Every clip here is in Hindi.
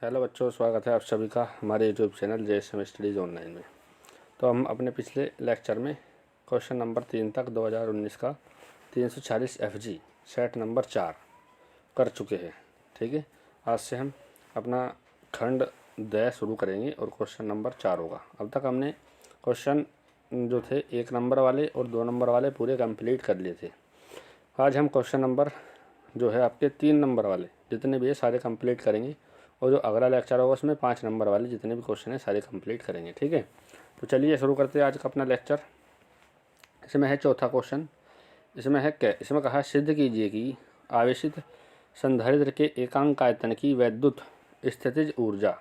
हेलो बच्चों, स्वागत है आप सभी का हमारे YouTube channel JSM studies online में। तो हम अपने पिछले लेक्चर में क्वेश्चन नंबर 3 तक 2019 का 340 FG सेट नंबर 4 कर चुके हैं। ठीक है, आज से हम अपना खंड द शुरू करेंगे और क्वेश्चन नंबर 4 होगा। अब तक हमने क्वेश्चन जो थे 1 नंबर वाले और 2 नंबर वाले पूरे कंप्लीट कर लिए थे। आज हम क्वेश्चन नंबर जो है आपके 3 नंबर वाले जितने भी है सारे कंप्लीट करेंगे, और जो अगला लेक्चर होगा उसमें 5 नंबर वाले जितने भी क्वेश्चन हैं सारे कंप्लीट करेंगे। ठीक है, तो चलिए शुरू करते हैं आज का अपना लेक्चर। इसमें है चौथा क्वेश्चन। इसमें कहा सिद्ध कीजिए कि आवेशित संधारित्र के एकांक आयतन की वैद्युत स्थितिज ऊर्जा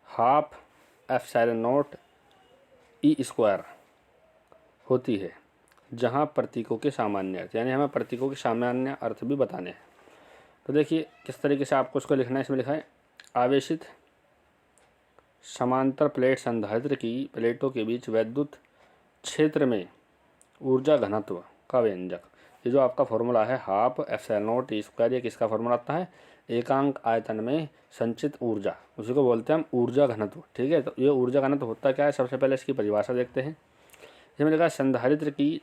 हाफ एप्सिलॉन ई स्क्वायर होती है, जहाँ प्रतीकों के सामान्य अर्थ, यानी हमें प्रतीकों के सामान्य अर्थ भी बताने हैं। तो देखिए किस तरीके से आपको उसको लिखना है। इसमें लिखा है आवेशित समांतर प्लेट संधारित्र की प्लेटों के बीच वैद्युत क्षेत्र में ऊर्जा घनत्व का व्यंजक। ये जो आपका फॉर्मूला है हाफ एप्सिलॉन ई स्क्वायर, ये किसका फॉर्मूला आता है? एकांक आयतन में संचित ऊर्जा, उसी को बोलते हैं हम ऊर्जा घनत्व। ठीक है, तो ये ऊर्जा घनत्व होता क्या है, सबसे पहले इसकी परिभाषा देखते हैं। इसमें लिखा है संधारित्र की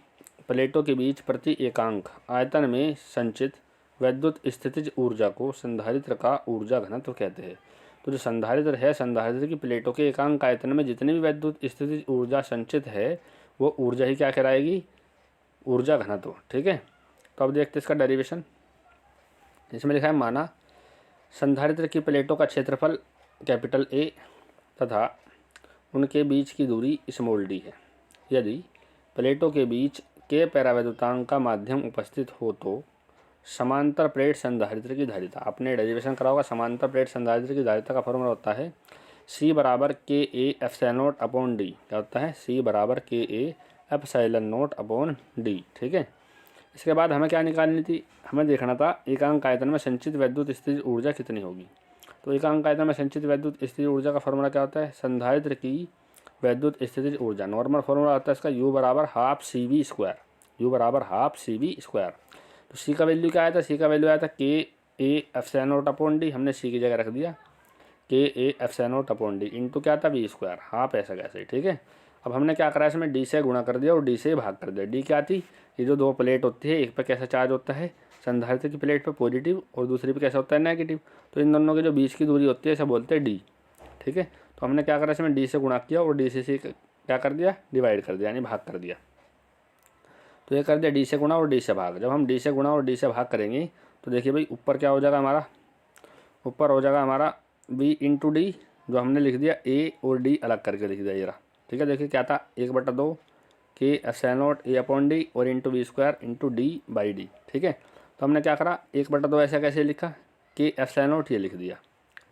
प्लेटों के बीच प्रति एकांक आयतन में संचित वैद्युत स्थितिज ऊर्जा को संधारित्र का ऊर्जा घनत्व कहते हैं। तो जो संधारित्र है, संधारित्र की प्लेटों के एकांक आयतन में जितनी भी वैद्युत स्थितिज ऊर्जा संचित है वो ऊर्जा ही क्या कहलाएगी? ऊर्जा घनत्व। ठीक है, तो अब देखते हैं इसका डेरिवेशन। इसमें लिखा है माना संधारित्र की प्लेटों का क्षेत्रफल कैपिटल A तथा उनके बीच की दूरी स्मॉल d है। यदि प्लेटों के बीच के परावैद्युतांक का माध्यम उपस्थित हो तो समांतर प्लेट संधारित्र की धारिता, आपने डेरिवेशन करा होगा। समांतर प्लेट संधारित्र की धारिता का फॉर्मूला होता है C बराबर KA एप्सिलॉन अपॉन D। क्या होता है? C बराबर KA एप्सिलॉन अपॉन D। ठीक है, इसके बाद हमें क्या निकालनी थी? हमें देखना था एकांक आयतन में संचित वैद्युत स्थितिज ऊर्जा कितनी होगी। तो एकांक आयतन में संचित वैद्युत स्थितिज ऊर्जा का फॉर्मूला क्या होता है? संधारित्र की वैद्युत स्थितिज ऊर्जा, नॉर्मल फॉर्मूला होता है इसका U बराबर हाफ CV स्क्वायर। U बराबर हाफ CV स्क्वायर। तो C का वैल्यू क्या आया था? C का वैल्यू आया था KA एप्सिलॉन अपॉन D। हमने C की जगह रख दिया KA epsilon upon D into क्या था? V स्क्वायर, हाफ ऐसा कैसे। ठीक है, अब हमने क्या करा, इसमें D से गुणा कर दिया और D से भाग कर दिया। D क्या थी? ये जो दो प्लेट होती है, एक पे कैसा चार्ज होता है? संधारित्र की प्लेट पे पॉजिटिव और दूसरी पे कैसा होता है? नेगेटिव। तो इन दोनों के जो बीच की दूरी होती है इसे बोलते हैं D। ठीक है, तो हमने क्या करा, इसमें D से गुणा किया और D से क्या कर दिया? डिवाइड कर दिया, यानी भाग कर दिया। तो ये कर दिया D से गुणा और D से भाग। जब हम D से गुणा और D से भाग करेंगे तो देखिए भाई ऊपर क्या हो जाएगा हमारा? ऊपर हो जाएगा हमारा V इंटू डी, जो हमने लिख दिया A और D अलग करके लिख दिया ये रहा। ठीक है, देखिए क्या था? 1/2 K epsilon A upon D और into V square into D by D। ठीक है, तो हमने क्या करा? 1/2 ऐसा कैसे लिखा? K एप्सिलॉन ये लिख दिया।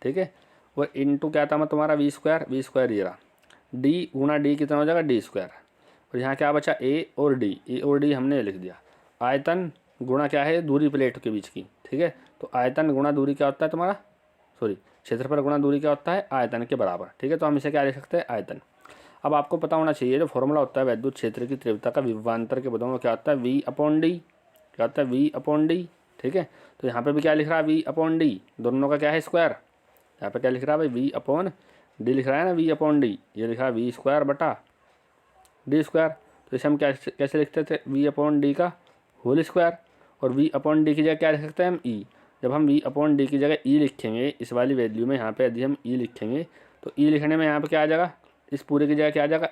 ठीक है, और इंटू क्या था मैं तुम्हारा? V स्क्वायर ये रहा। D गुणा D कितना हो जाएगा? D square. और यहाँ क्या बचा? A और D हमने लिख दिया। आयतन गुणा क्या है? दूरी प्लेट के बीच की। ठीक है, तो आयतन गुणा दूरी क्या होता है तुम्हारा? क्षेत्रफल गुणा दूरी क्या होता है? आयतन के बराबर। ठीक है, तो हम इसे क्या लिख सकते हैं? आयतन। अब आपको पता होना चाहिए जो फॉर्मूला होता है वैद्युत क्षेत्र की तीव्रता का विभवांतर के पदों में क्या होता है? V upon D। क्या होता है? V upon D। ठीक है, तो यहाँ पे भी क्या लिख रहा है? V upon D। दोनों का क्या है? स्क्वायर। यहाँ पे क्या लिख रहा है भाई? V अपॉन D लिख रहा है ना, V अपॉन D। ये लिखा है V स्क्वायर बटा D स्क्वायर। तो इसे हम कैसे लिखते थे? V अपॉन D का होल स्क्वायर। और V अपॉन D की जगह क्या लिख सकते हैं हम? E। जब हम V अपॉन D की जगह E लिखेंगे इस वाली वैल्यू में, यहाँ पे यदि हम E लिखेंगे तो E लिखने में यहाँ पे क्या आ जाएगा? इस पूरे की जगह क्या आ जाएगा?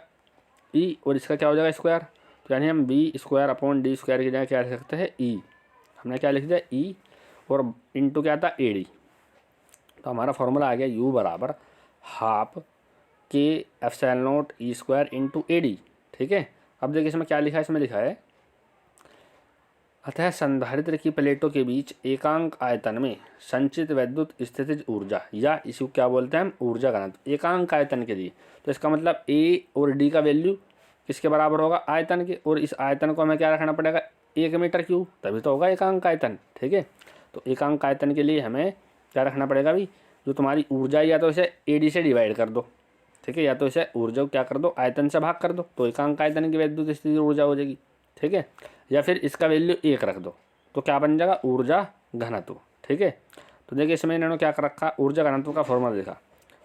E, और इसका क्या हो जाएगा? स्क्वायर। तो यानी हम V square upon D square की जगह क्या लिख सकते हैं? E। हमने क्या लिख दिया? E और इंटू क्या था? AD। तो हमारा फॉर्मूला आ गया U बराबर half K epsilon E square into AD। ठीक है, अब देखिए इसमें क्या लिखा है? इसमें लिखा है अतः संधारित्र की प्लेटों के बीच एकांक आयतन में संचित वैद्युत स्थितिज ऊर्जा, या इसको क्या बोलते हैं हम? ऊर्जा घनत्व। एकांक आयतन के लिए तो इसका मतलब A और D का वैल्यू किसके बराबर होगा? आयतन के। और इस आयतन को हमें क्या रखना पड़ेगा? 1 मीटर क्यूब, तभी तो होगा एकांक आयतन। ठीक है, तो एकांक आयतन के लिए हमें क्या रखना पड़ेगा भाई? जो तुम्हारी ऊर्जा, या तो इसे AD से डिवाइड कर दो। ठीक है, या तो इसे ऊर्जा क्या कर दो? आयतन से भाग कर दो, तो एकांक आयतन की वैद्युत स्थितिज ऊर्जा हो जाएगी। ठीक है, या फिर इसका वैल्यू 1 रख दो तो क्या बन जाएगा? ऊर्जा घनत्व। ठीक है, तो तो देखिए इसमें इन्होंने क्या कर रखा, ऊर्जा घनत्व का फॉर्मूला देखा।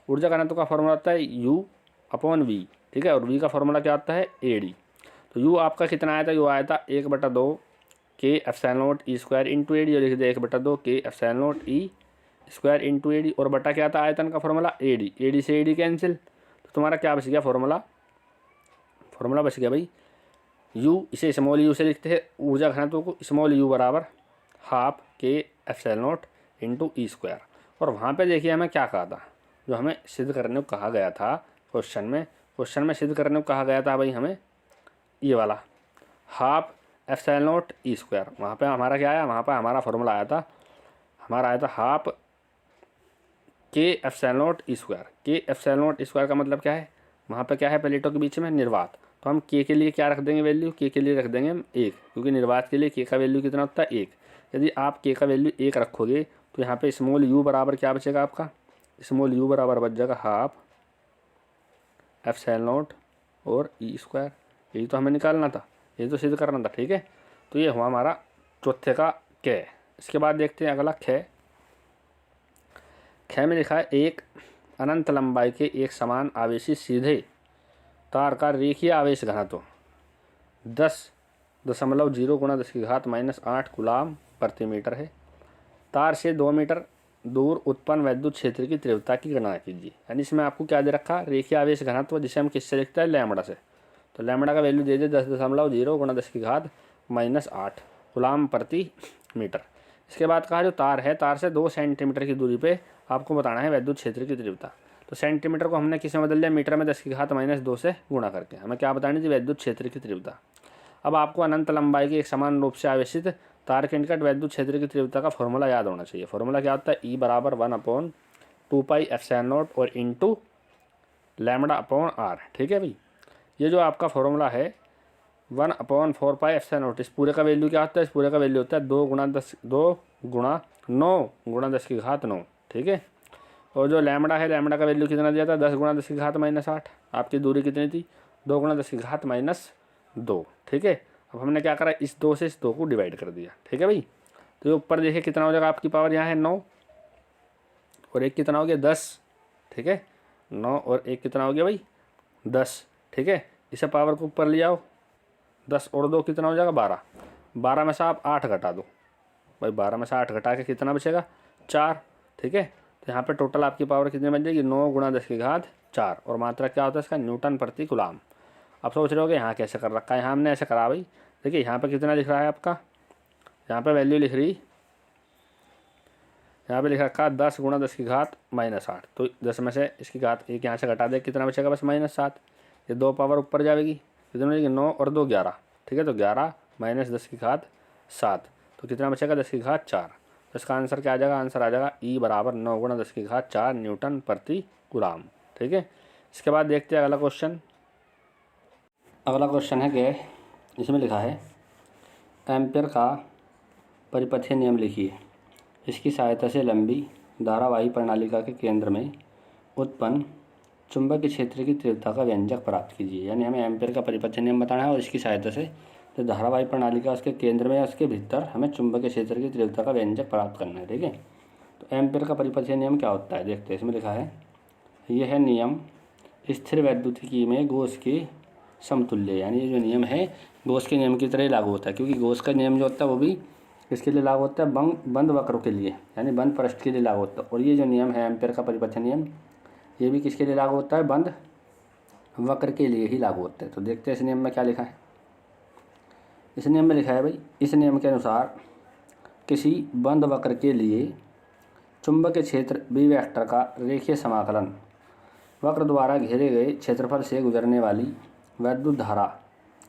ऊर्जा घनत्व का फॉर्मूला आता है U/V, ठीक है, और V का फॉर्मूला क्या आता है AD। तो U आपका कितना आया था, U आया था 1/2 K/0 इंटू AD, और लिख दिया 1/2 K/0 इंटू AD, और बटा क्या था आयतन का फॉर्मूला AD से AD कैंसिल। तो तुम्हारा क्या बच गया फॉर्मूला बच गया भाई U, इसे स्मॉल u से लिखते हैं ऊर्जा घनत्व को, स्मॉल u बराबर 1/2 K/0 इंटू E²। और वहाँ पे देखिए हमें क्या कहा था, जो हमें सिद्ध करने को कहा गया था क्वेश्चन में सिद्ध करने को कहा गया था भाई हमें ये वाला 1/2 ε0 E²। वहाँ पे हमारा क्या आया, वहाँ पे हमारा फॉर्मूला आया था, 1/2 K/0 E²। K/0 E² का मतलब क्या है, वहाँ पे क्या है प्लेटों के बीच में निर्वात। तो हम K के लिए क्या रख देंगे वैल्यू, K के लिए रख देंगे हम 1, क्योंकि निर्वात के लिए K का वैल्यू कितना होता है 1। यदि आप K का वैल्यू 1 रखोगे तो यहाँ पे स्मॉल u बराबर क्या बचेगा आपका, स्मॉल u बराबर बच जाएगा 1/2 ε0 और E²। यही तो हमें निकालना था, यही तो सिद्ध करना था, ठीक है। तो ये हुआ हमारा चौथे का क। इसके बाद देखते हैं अगला ख में लिखा है एक अनंत लंबाई के एक समान आवेशी सीधे तार का रेखीय आवेश घनत्व 10.0 गुणा 10⁻⁻8 कूलाम प्रति मीटर है। तार से 2 मीटर दूर उत्पन्न वैद्युत क्षेत्र की तीव्रता की गणना कीजिए। यानी इसमें आपको क्या दे रखा, रेखीय आवेश घनत्व, जिसे हम किससे लिखते हैं लैम्बडा से। तो लैम्बडा का वैल्यू दे दे 10.0 गुणा 10⁻⁻8 कूलाम प्रति मीटर। इसके बाद कहा जो तार है, तार से 2 सेंटीमीटर की दूरी पे आपको बताना है वैद्युत क्षेत्र की तीव्रता। तो सेंटीमीटर को हमने किस में बदल दिया, मीटर में 10⁻⁻2 से गुणा करके हमें क्या बतानी थी वैद्युत क्षेत्र की तीव्रता। अब आपको अनंत लंबाई के एक समान रूप से आवेशित तार के निकट वैद्युत क्षेत्र की तीव्रता का फॉर्मूला याद होना चाहिए। फॉर्मूला क्या होता है, E बराबर 1/2πε0 और इंटू λ/r, ठीक है भाई। ये जो आपका फॉर्मूला है 1/4πε0, इस पूरे का वैल्यू क्या होता है, इस पूरे का वैल्यू होता है 2 गुणा 9 गुणा 10⁻9, ठीक है। और जो लैम्बडा है, लैम्बडा का वैल्यू कितना दिया था 10 गुणा 10⁻⁻8। आपकी दूरी कितनी थी 2 गुणा 10⁻2, ठीक है। अब हमने क्या करा, इस 2 से इस 2 को डिवाइड कर दिया, ठीक है भाई। तो ये ऊपर देखिए कितना हो जाएगा, आपकी पावर यहाँ है 9 और 1 कितना हो गया 10, ठीक है। 9 और 1 कितना हो गया भाई 10, ठीक है। इसे पावर को ऊपर ले आओ, 10 और 2 कितना हो जाएगा 12। 12 में से आप 8 घटा दो भाई, 12 में से 8 घटा के कितना बचेगा 4, ठीक है। तो यहाँ पे टोटल आपकी पावर कितनी बन जाएगी 9 गुणा 10⁻4, और मात्रा क्या होता है इसका न्यूटन प्रति कूलाम। आप सोच रहे हो कि यहाँ कैसे कर रखा है, यहाँ हमने ऐसे करा भाई। देखिए यहाँ पे कितना लिख रहा है आपका, यहाँ पे वैल्यू लिख रही, यहाँ पे लिख रखा है 10 गुणा 10⁻⁻8। तो 10 में से इसकी घात 1 यहाँ से घटा दे, कितना बचेगा बस -7। ये 2 पावर ऊपर जाएगी, कितना बचेगी 9 और 2 11, ठीक है। तो 11 माइनस 10⁻7, तो कितना बचेगा 10⁻4। तो इसका आंसर क्या आ जाएगा, आंसर आ जाएगा E बराबर 9 गुणा 10⁻4 न्यूटन प्रति कूलाम, ठीक है। इसके बाद देखते हैं अगला क्वेश्चन। अगला क्वेश्चन है कि इसमें लिखा है एम्पियर का परिपथीय नियम लिखिए। इसकी सहायता से लंबी धारावाही प्रणालिका के केंद्र में उत्पन्न चुंबकीय क्षेत्र की तीव्रता का व्यंजक प्राप्त कीजिए। यानी हमें एम्पियर का परिपथीय नियम बताना है और इसकी सहायता से जो धारावाही प्रणालिका उसके केंद्र में या उसके भीतर हमें चुंबकीय क्षेत्र की तीव्रता का व्यंजक प्राप्त करना है, ठीक है। तो एम्पियर का परिपथीय नियम क्या होता है देखते हैं। इसमें लिखा है यह है नियम स्थिर वैद्युतिकी में गॉस के समतुल्य। यानी ये जो नियम है गॉस के नियम की तरह ही लागू होता है, क्योंकि गॉस का नियम जो होता है वो भी इसके लिए लागू होता है बंद वक्र के लिए, यानी बंद पृष्ठ के लिए लागू होता है। और ये जो नियम है एम्पियर का परिपथीय नियम, ये भी किसके लिए लागू होता है, बंद वक्र के लिए ही लागू होता है। तो देखते हैं इस नियम में क्या लिखा है। इस नियम में लिखा है भाई, इस नियम के अनुसार किसी बंद वक्र के लिए चुंबकीय क्षेत्र B वेक्टर का रेखीय समाकलन वक्र द्वारा घेरे गए क्षेत्रफल से गुजरने वाली वैद्युत धारा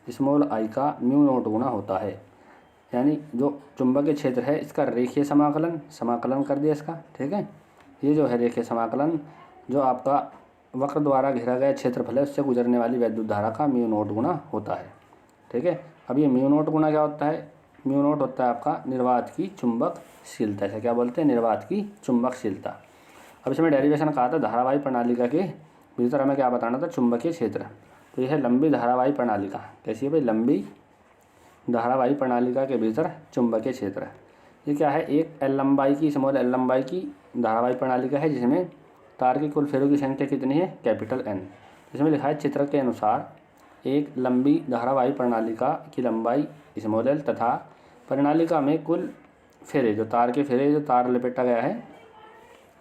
स्मॉल I का μ0 गुना होता है। यानी जो चुंबकीय क्षेत्र है इसका रेखीय समाकलन कर दिया इसका, ठीक है। ये जो है रेखीय समाकलन जो आपका वक्र द्वारा घेरा गया क्षेत्रफल है उससे गुजरने वाली वैद्युत धारा का μ0 गुना होता है, ठीक है। अब ये μ0 गुना क्या होता है, μ0 होता है आपका निर्वात की चुंबकशीलता। इसे क्या बोलते हैं, निर्वात की चुंबकशीलता। अब इसमें डेरिवेशन कहा था धारावाही प्रणालिका के भीतर हमें क्या बताना था, चुंबकीय क्षेत्र। तो यह है लंबी धारावाही प्रणालिका, कैसी है भाई, लंबी धारावाही प्रणालिका के भीतर चुंबकीय क्षेत्र। ये क्या है, एक एल लंबाई की, स्मॉल एल लंबाई की धारावाही प्रणाली का है जिसमें तार के कुल फेरों की संख्या कितनी है, कैपिटल एन। इसमें लिखा है चित्र के अनुसार एक लंबी धारावाही प्रणाली की लंबाई स्मॉल एल तथा प्रणालिका में कुल फेरे, जो तार के फेरे, जो तार लपेटा गया है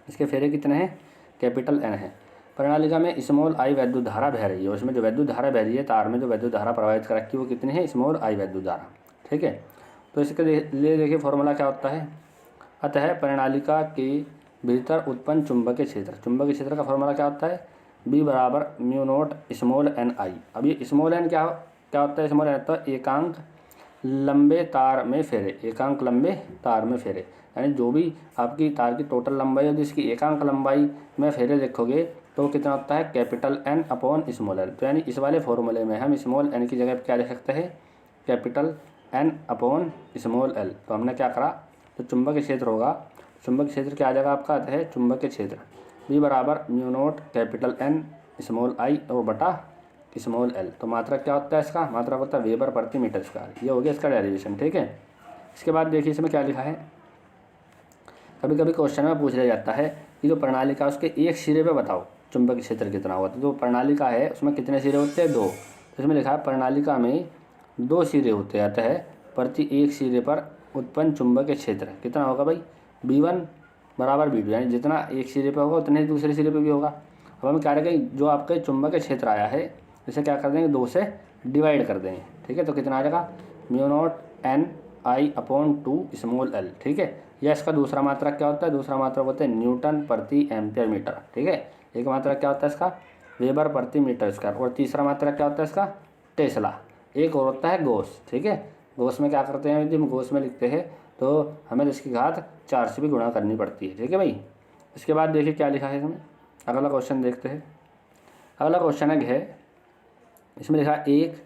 इसके फेरे कितने हैं, कैपिटल एन है। प्रणालिका में स्मॉल आई वैद्युत धारा बह रही है, उसमें जो वैद्युत धारा बह रही है तार में, जो वैद्युत धारा प्रवाहित कर रखी है वो कितनी है, स्मॉल आई वैद्युत धारा। ठीक है, तो इसके लिए देखिए फॉर्मूला क्या होता है। अतः प्रणालिका के भीतर उत्पन्न चुंबकीय क्षेत्र, चुंबकीय क्षेत्र का फॉर्मूला क्या होता है, बी बराबर म्यू नोट स्मॉल एन आई। अब ये स्मॉल एन क्या होता है, स्मॉल एन तो एकांक लंबे तार में फेरे, एकांक लंबे तार में फेरे, यानी जो भी आपकी तार की टोटल लंबाई है जिसकी एकांक लंबाई में फेरे देखोगे तो कितना होता है, capital N upon small L. तो यानी इस वाले फॉर्मूले में हम स्मॉल एन की जगह क्या लिख सकते हैं, capital N upon small L. तो हमने क्या करा, तो चुंबकीय क्षेत्र होगा, चुंबकीय क्षेत्र क्या आ जाएगा आपका, आता है चुंबकीय क्षेत्र बी बराबर mu naught capital N small I और बटा स्मॉल एल। तो मात्रा क्या होता है इसका, मात्रा होता है वेबर प्रति मीटर स्क्वायर। ये हो गया इसका डेरिवेशन। ठीक है, इसके बाद देखिए इसमें क्या लिखा है, कभी कभी क्वेश्चन में पूछ लिया जाता है कि जो प्रणालिका उसके एक सिरे पे बताओ चुंबकीय क्षेत्र कितना होगा। तो जो प्रणालिका है उसमें कितने सिरे होते हैं, 2। तो इसमें लिखा है प्रणालिका में 2 सिरे होते हैं, अतः प्रति एक सिरे पर उत्पन्न चुंबकीय क्षेत्र कितना होगा भाई, V1 बराबर V2, यानी जितना एक सिरे पे होगा उतने ही दूसरे सिरे पे भी होगा। अब हम क्या करेंगे, जो आपके चुंबकीय क्षेत्र आया है इसे क्या कर देंगे, 2 से डिवाइड कर देंगे। ठीक है, तो कितना आ जाएगा, mu not an I upon 2 small L. ठीक है, या इसका दूसरा मात्रक क्या होता है, दूसरा मात्रक होता है न्यूटन प्रति एम्पियर मीटर। ठीक है, एक मात्रक क्या होता है इसका, वेबर प्रति मीटर स्क्वायर, और तीसरा मात्रक क्या होता है इसका, टेस्ला। एक और होता है गॉस। ठीक है, गॉस में क्या करते हैं, यदि हम गॉस में लिखते हैं तो हमें इसकी घात 4 से भी गुणा करनी पड़ती है। ठीक है भाई, इसके बाद देखिए क्या लिखा है इसमें, अगला क्वेश्चन देखते हैं। अगला क्वेश्चन है, इसमें लिखा है एक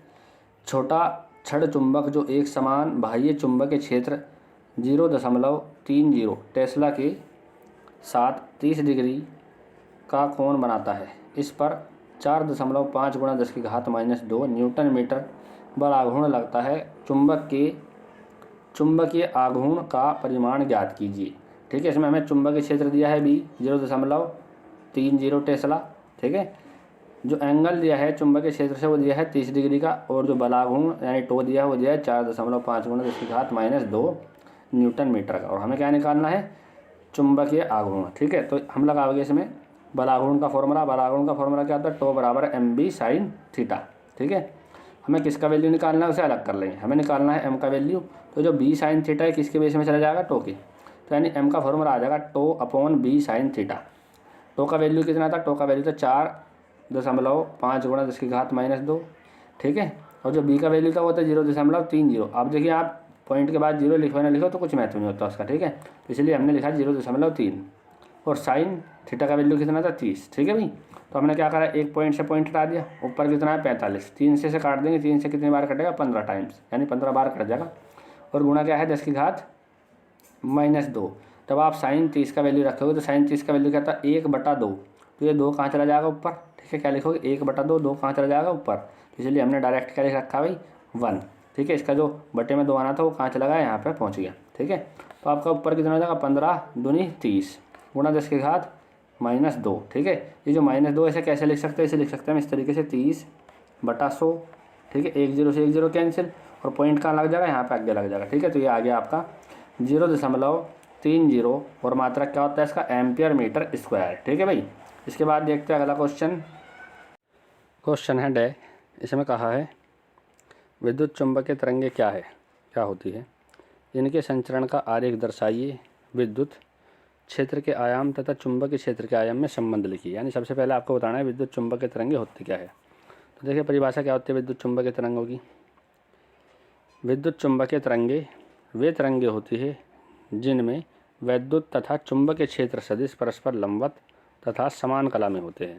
छोटा छड़ चुंबक जो एक समान बाह्य चुंबकीय क्षेत्र 0.30 टेस्ला के साथ 30 डिग्री का कोण बनाता है, इस पर 4.5 गुणा 10⁻⁻² न्यूटन मीटर बल आघूर्ण लगता है, चुंबकीय आघूर्ण का परिमाण ज्ञात कीजिए। ठीक है, इसमें हमें चुंबकीय क्षेत्र दिया है B 0.30 टेस्ला। ठीक है, जो एंगल दिया है चुंबकीय क्षेत्र से वो दिया है 30 डिग्री का, और जो बलाघूर्ण यानी टो दिया है वो दिया है 4.5 गुणा 10⁻² न्यूटन मीटर का, और हमें क्या निकालना है, चुंबकीय आघूर्ण। ठीक है, तो हम लगाओगे इसमें बलाघूर्ण का फॉर्मूला, बलाघूर्ण का फॉर्मूला क्या होता है, टो बराबर MB sin थीटा। ठीक है, हमें किसका वैल्यू निकालना है उसे अलग कर लेंगे, हमें निकालना है M का वैल्यू। तो जो B sin थीटा है किसके बेस में चला जाएगा, टो की, तो यानी M का फॉर्मूला आ जाएगा tau upon B sin theta. Tau का वैल्यू कितना था, टो का वैल्यू था 4.5 गुणा 10⁻²। ठीक है, और जो B का वैल्यू था वो था 0.30। अब देखिए आप पॉइंट के बाद 0 लिखो ना लिखो तो कुछ महत्व नहीं होता उसका। ठीक है, तो इसलिए हमने लिखा 0.3, और साइन थीटा का वैल्यू कितना था, 30। ठीक है भाई, तो हमने क्या करा, एक पॉइंट से पॉइंट हटा दिया, ऊपर कितना है 45, 3 से काट देंगे, 3 से कितनी बार कटेगा, 15 टाइम्स, यानी 15 बार कट जाएगा, और गुणा क्या है 10⁻²। जब आप साइन 30 का वैल्यू रखोगे तो साइन 30 का वैल्यू क्या था, 1/2, तो ये 2 कहाँ चला जाएगा ऊपर। ठीक है, क्या लिखोगे 1/2, 2 कहाँ चला जाएगा ऊपर, तो इसलिए हमने डायरेक्ट क्या लिख रखा भाई 1। ठीक है, इसका जो बटे में 2 आना था वो कहाँ चला गया, यहाँ पर पहुँच गया। ठीक है, तो आपका ऊपर कितना हो जाएगा, 15 दूनी 30 गुणा 10⁻²। ठीक है, ये जो -2 ऐसे कैसे लिख सकते हैं, इसे लिख सकते हैं हम इस तरीके से 30/100। ठीक है, 1 0 से 1 0 कैंसिल, और पॉइंट कहाँ लग जाएगा, यहाँ पे आगे लग जाएगा। ठीक है, तो ये आ गया आपका 0.30, और मात्रा क्या होता है इसका, एम्पियर मीटर स्क्वायर। ठीक है भाई, इसके बाद देखते हैं अगला क्वेश्चन है डे। इसमें कहा है विद्युत चुंबकीय तरंगे क्या होती है, इनके संचरण का आरेख दर्शाइए, विद्युत क्षेत्र के आयाम तथा चुंबकीय क्षेत्र के आयाम में संबंध लिखिए। यानी सबसे पहले आपको बताना है विद्युत चुंबकीय तरंगे होती क्या है। तो देखिए परिभाषा क्या होती है विद्युत चुंबकीय तरंगों की। विद्युत चुंबकीय तरंगे वे तरंगे होती है जिनमें वैद्युत तथा चुंबकीय क्षेत्र सदिश परस्पर लंबवत तथा समान कला में होते हैं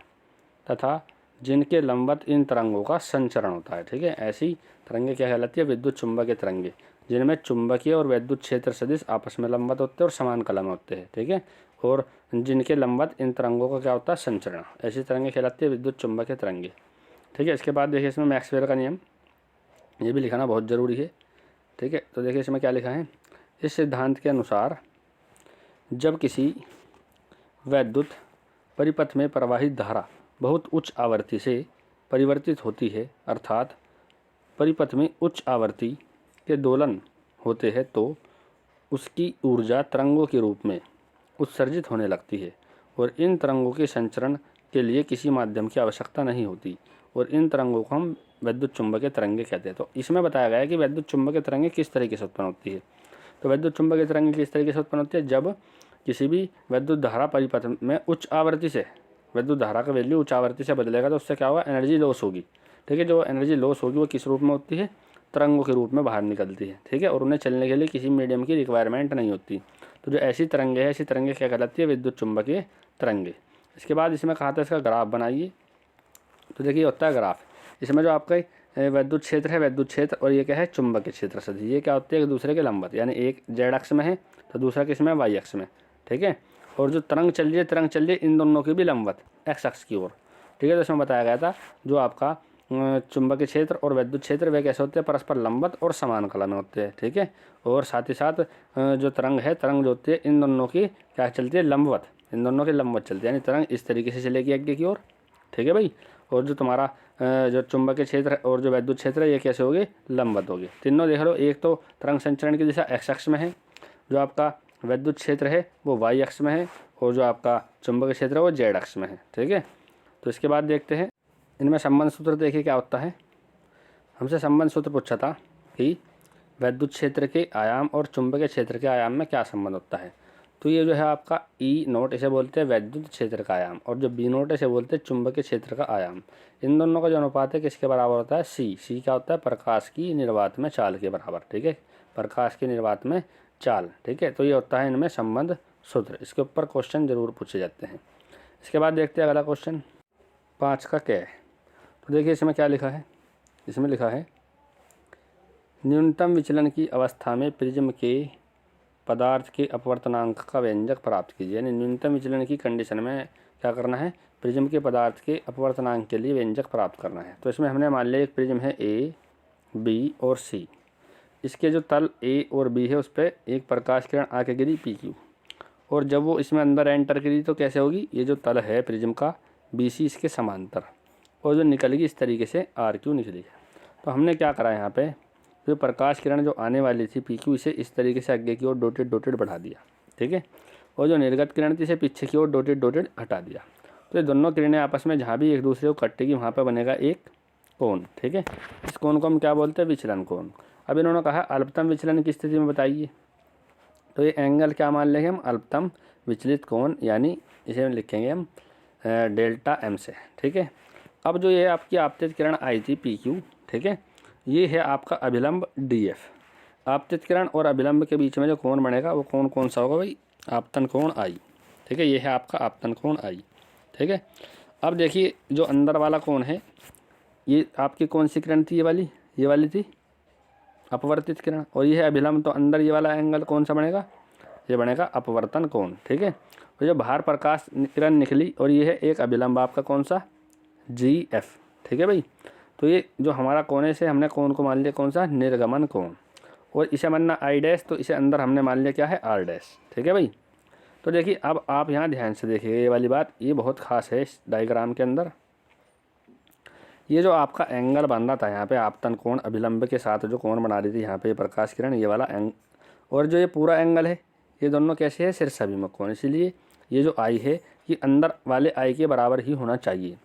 तथा जिनके लंबवत इन तरंगों का संचरण होता है। ठीक है, ऐसी तरंगे क्या कहलाती है, विद्युत चुंबकीय तरंगे, जिनमें चुंबकीय और वैद्युत क्षेत्र सदिश आपस में लंबवत होते हैं और समान कला में होते हैं। ठीक है, और जिनके लंबवत इन तरंगों का क्या होता है, संचरण, ऐसी तरंगे कहलाती है विद्युत चुंबकीय तरंगे। ठीक है, इसके बाद देखिए इसमें मैक्सवेल का नियम, ये भी लिखाना बहुत ज़रूरी है। ठीक है, तो देखिए इसमें क्या लिखा है, इस सिद्धांत के अनुसार जब किसी वैद्युत परिपथ में प्रवाहित धारा बहुत उच्च आवृत्ति से परिवर्तित होती है, अर्थात परिपथ में उच्च आवृत्ति के दोलन होते हैं, तो उसकी ऊर्जा तरंगों के रूप में उत्सर्जित होने लगती है और इन तरंगों के संचरण के लिए किसी माध्यम की आवश्यकता नहीं होती और इन तरंगों को हम वैद्युत चुंबकीय तरंगे कहते हैं। तो इसमें बताया गया है कि वैद्युत चुंबकीय तरंगे किस तरीके से उत्पन्न होती है। तो वैद्युत चुंबकीय तरंगे किस तरीके से उत्पन्न होती है, जब किसी भी वैद्युत धारा परिपथ में उच्च आवृत्ति से, विद्युत धारा का वैल्यू उच्च आवृत्ति से बदलेगा तो उससे क्या होगा, एनर्जी लॉस होगी। ठीक है, जो एनर्जी लॉस होगी वो किस रूप में होती है, तरंगों के रूप में बाहर निकलती है। ठीक है, और उन्हें चलने के लिए किसी मीडियम की रिक्वायरमेंट नहीं होती। तो जो ऐसी तरंगे है, ऐसी तरंगे क्या कहलाती है, विद्युत चुंबकीय तरंगे। इसके बाद इसमें कहा था इसका ग्राफ बनाइए। तो देखिए होता है ग्राफ, इसमें जो आपका वैद्युत क्षेत्र है, वैद्युत क्षेत्र, और ये क्या है, चुंबकीय क्षेत्र सदिश, ये क्या होते हैं, एक दूसरे के लंबवत, यानी एक जेड अक्ष में है तो दूसरा किस में, वाई अक्ष में। ठीक है, और जो तरंग चल रही है इन दोनों की भी लंबवत एक्स अक्ष की ओर। ठीक है, तो इसमें बताया गया था जो आपका चुंबकीय क्षेत्र और वैद्युत क्षेत्र वे कैसे होते हैं, परस्पर लंबवत और समान कला में होते हैं। ठीक है, और साथ ही साथ जो तरंग है, तरंग जो होती है इन दोनों की क्या चलती है, लंबवत, इन दोनों की लंबवत चलती है, यानी तरंग इस तरीके से चलेगी आगे की ओर। ठीक है भाई, और जो तुम्हारा जो चुंबकीय क्षेत्र और जो वैद्युत क्षेत्र है ये कैसे होगी, लंबवत होगी। तीनों देख लो, एक तो तरंग संचरण की दिशा एक्स अक्ष में है, जो आपका वैद्युत क्षेत्र है वो वाई अक्ष में है, और जो आपका चुंबकीय क्षेत्र है वो जेड अक्ष में है। ठीक है, तो इसके बाद देखते हैं इनमें संबंध सूत्र, देखिए क्या होता है। हमसे संबंध सूत्र पूछा था कि वैद्युत क्षेत्र के आयाम और चुंबकीय क्षेत्र के आयाम में क्या संबंध होता है। तो ये जो है आपका ई नोट, इसे बोलते हैं वैद्युत क्षेत्र का आयाम, और जो बी नोट इसे बोलते हैं चुंबकीय क्षेत्र का आयाम। इन दोनों का जो अनुपात है किसके बराबर होता है, सी। सी क्या होता है, प्रकाश की निर्वात में चाल के बराबर। ठीक है, प्रकाश की निर्वात में चाल। ठीक है, तो ये होता है इनमें संबंध सूत्र। इसके ऊपर क्वेश्चन जरूर पूछे जाते हैं। इसके बाद देखते हैं अगला क्वेश्चन 5 का क्या है। तो देखिए इसमें क्या लिखा है, इसमें लिखा है न्यूनतम विचलन की अवस्था में प्रिज्म के पदार्थ के अपवर्तनांक का व्यंजक प्राप्त कीजिए। यानी न्यूनतम विचलन की कंडीशन में क्या करना है, प्रिज्म के पदार्थ के अपवर्तनांक के लिए व्यंजक प्राप्त करना है। तो इसमें हमने मान लिया एक प्रिज्म है ए, बी और सी, इसके जो तल ए और बी है उस पर एक प्रकाश किरण आके गिरी पी क्यू, और जब वो इसमें अंदर एंटर करी तो कैसे होगी, ये जो तल है प्रिज्म का बी सी इसके समांतर, और जो निकलेगी इस तरीके से आर क्यू निकली है। तो हमने क्या करा यहाँ पे, जो प्रकाश किरण जो आने वाली थी पी क्यू, इसे इस तरीके से आगे की ओर डॉटेड डॉटेड बढ़ा दिया। ठीक है, और जो निर्गत किरण थी इसे पीछे की ओर डॉटेड डॉटेड हटा दिया। तो ये दोनों किरणें आपस में जहाँ भी एक दूसरे को कटेगी वहाँ पर बनेगा एक कोण। ठीक है, इस कोण को हम क्या बोलते हैं, विचलन कोण। अब इन्होंने कहा अल्पतम विचलन की स्थिति में बताइए, तो ये एंगल क्या मान लेंगे हम, अल्पतम विचलित कोण, यानी इसे लिखेंगे हम डेल्टा एम से। ठीक है, अब जो ये आपकी आपतित किरण आई थी पी क्यू, ठीक है, ये है आपका अभिलंब डी एफ। आपतित किरण और अभिलंब के बीच में जो कोण बनेगा वो कोण कौन सा होगा भाई, आपतन कोण आई। ठीक है, ये है आपका आपतन कोण आई। ठीक है, अब देखिए जो अंदर वाला कोण है ये आपकी कौन सी किरण थी, ये वाली थी अपवर्तित किरण, और ये है अभिलंब, तो अंदर ये वाला एंगल कौन सा बनेगा, ये बनेगा अपवर्तन कोण। ठीक है, तो जो बाहर प्रकाश किरण निकली और ये है एक अभिलंब आपका कौन सा, जी एफ। ठीक है भाई, तो ये जो हमारा कोण है इसे हमने कोण को मान लिया कौन सा, निर्गमन कोण, और इसे मानना आई डैश, तो इसे अंदर हमने मान लिया क्या है, आर डैश। ठीक है भाई, तो देखिए अब आप यहाँ ध्यान से देखिए ये वाली बात, ये बहुत खास है इस डायग्राम के अंदर। ये जो आपका एंगल बन रहा था यहाँ पे आपतन कोण अभिलंब के साथ जो कोण बना रही थी यहाँ पे प्रकाश किरण, ये वाला और जो ये पूरा एंगल है ये दोनों कैसे है, शीर्षाभिमुख कोण। इसलिए ये जो आई है ये अंदर वाले आई के बराबर ही होना चाहिए,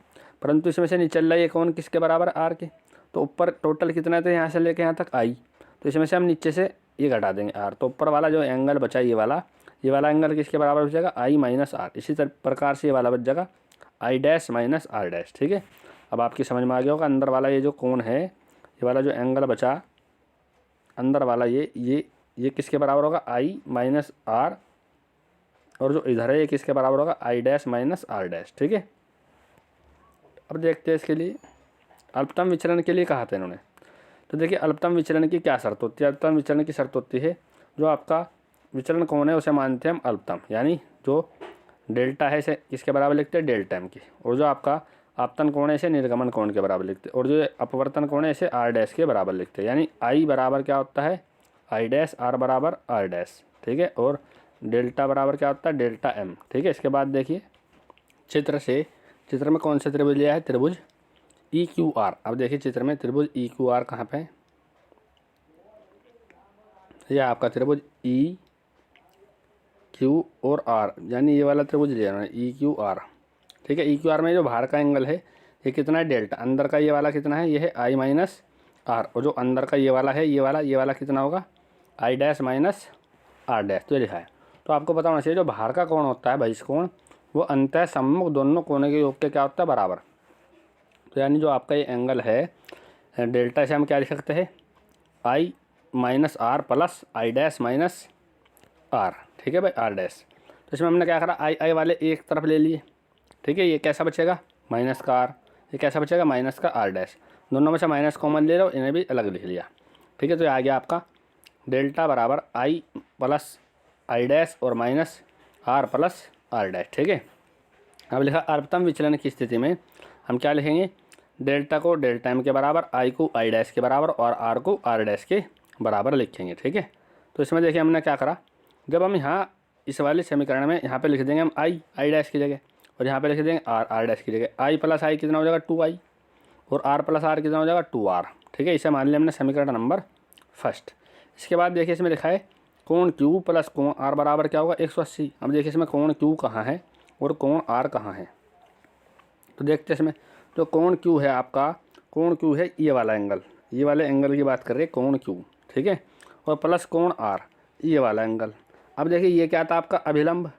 परंतु इसमें से निचल रहा ये कोण किसके बराबर, आर के। तो ऊपर टोटल कितना थे यहाँ से लेके यहाँ तक आई, तो इसमें से हम नीचे से ये घटा देंगे आर, तो ऊपर वाला जो एंगल बचा ये वाला एंगल किसके बराबर बचेगा, आई माइनस आर। इसी प्रकार से ये वाला बच जाएगा I dash minus R dash. ठीक है, अब आपकी समझ में आ गया होगा अंदर वाला ये जो कोण है, ये वाला जो एंगल बचा अंदर वाला ये किसके बराबर होगा, आई माइनस आर, और जो इधर है ये किसके बराबर होगा, I dash minus R dash. ठीक है, अब देखते हैं इसके लिए अल्पतम विचलन के लिए कहा था इन्होंने। तो देखिए अल्पतम विचलन की क्या शर्त होती है, अल्पतम विचलन की शर्त होती है जो आपका विचलन कोण है उसे मानते हैं हम अल्पतम, यानी जो डेल्टा है इसे किसके बराबर लिखते हैं, डेल्टा एम की, और जो आपका आपतन कोण है इसे निर्गमन कोण के बराबर लिखते हैं, और जो अपवर्तन कोण है इसे आर डैश के बराबर लिखते हैं। यानी आई बराबर क्या होता है, आई डैश, आर बराबर आर डैश, ठीक है। और डेल्टा बराबर क्या होता है, डेल्टा एम, ठीक है। इसके बाद देखिए चित्र में कौन सा त्रिभुज लिया है, त्रिभुज ई क्यू आर। अब देखिए चित्र में त्रिभुज ई क्यू आर कहाँ पे है, यह आपका त्रिभुज ई क्यू और आर, यानी ये वाला त्रिभुज लिया है ई क्यू आर, ठीक है। ई क्यू आर में जो बाहर का एंगल है ये कितना है, डेल्टा। अंदर का ये वाला कितना है, ये है आई माइनस आर, और जो अंदर का ये वाला है ये वाला कितना होगा, I dash minus R dash, तो ये लिखा है। तो आपको पता होना चाहिए जो बाहर का कोण होता है बहिष्ठ कोण, वो अंतः सम्मुख दोनों कोने के योग के क्या होता है, बराबर। तो यानी जो आपका ये एंगल है डेल्टा, से हम क्या लिख सकते हैं, I minus R plus I dash minus R, ठीक है भाई, आर डैश। तो इसमें हमने क्या करा, आई वाले एक तरफ ले लिए, ठीक है। ये कैसा बचेगा, माइनस का आर, ये कैसा बचेगा, माइनस का आर डैश। दोनों में से माइनस कॉमन ले लो, इन्हें भी अलग लिख लिया, ठीक है। तो ये आ गया आपका डेल्टा बराबर आई प्लस आई डैश और minus R plus R dash, ठीक है। अब लिखा अल्पतम विचलन की स्थिति में हम क्या लिखेंगे, डेल्टा को डेल्टा एम के बराबर, आई को आई डैश के बराबर और आर को आर डैश के बराबर लिखेंगे, ठीक है। तो इसमें देखिए हमने क्या करा, जब हम यहाँ इस वाले समीकरण में यहाँ पे लिख देंगे हम आई डैश की जगह, और यहाँ पे लिख देंगे आर डैश की जगह। आई प्लस आई कितना हो जाएगा, 2i, और आर प्लस आर कितना हो जाएगा, 2r, ठीक है। इसे मान लिया हमने समीकरण नंबर फर्स्ट। इसके बाद देखिए इसमें लिखा है कोण Q प्लस कोण R बराबर क्या होगा, 180। अब देखिए इसमें कोण Q कहाँ है और कोण R कहाँ है, तो देखते हैं इसमें। तो कोण Q है आपका, कोण Q है ये वाला एंगल, ये वाले एंगल की बात कर रहे हैं कोण Q, ठीक है। और प्लस कोण R, ये वाला एंगल। अब देखिए ये क्या था आपका अभिलंब,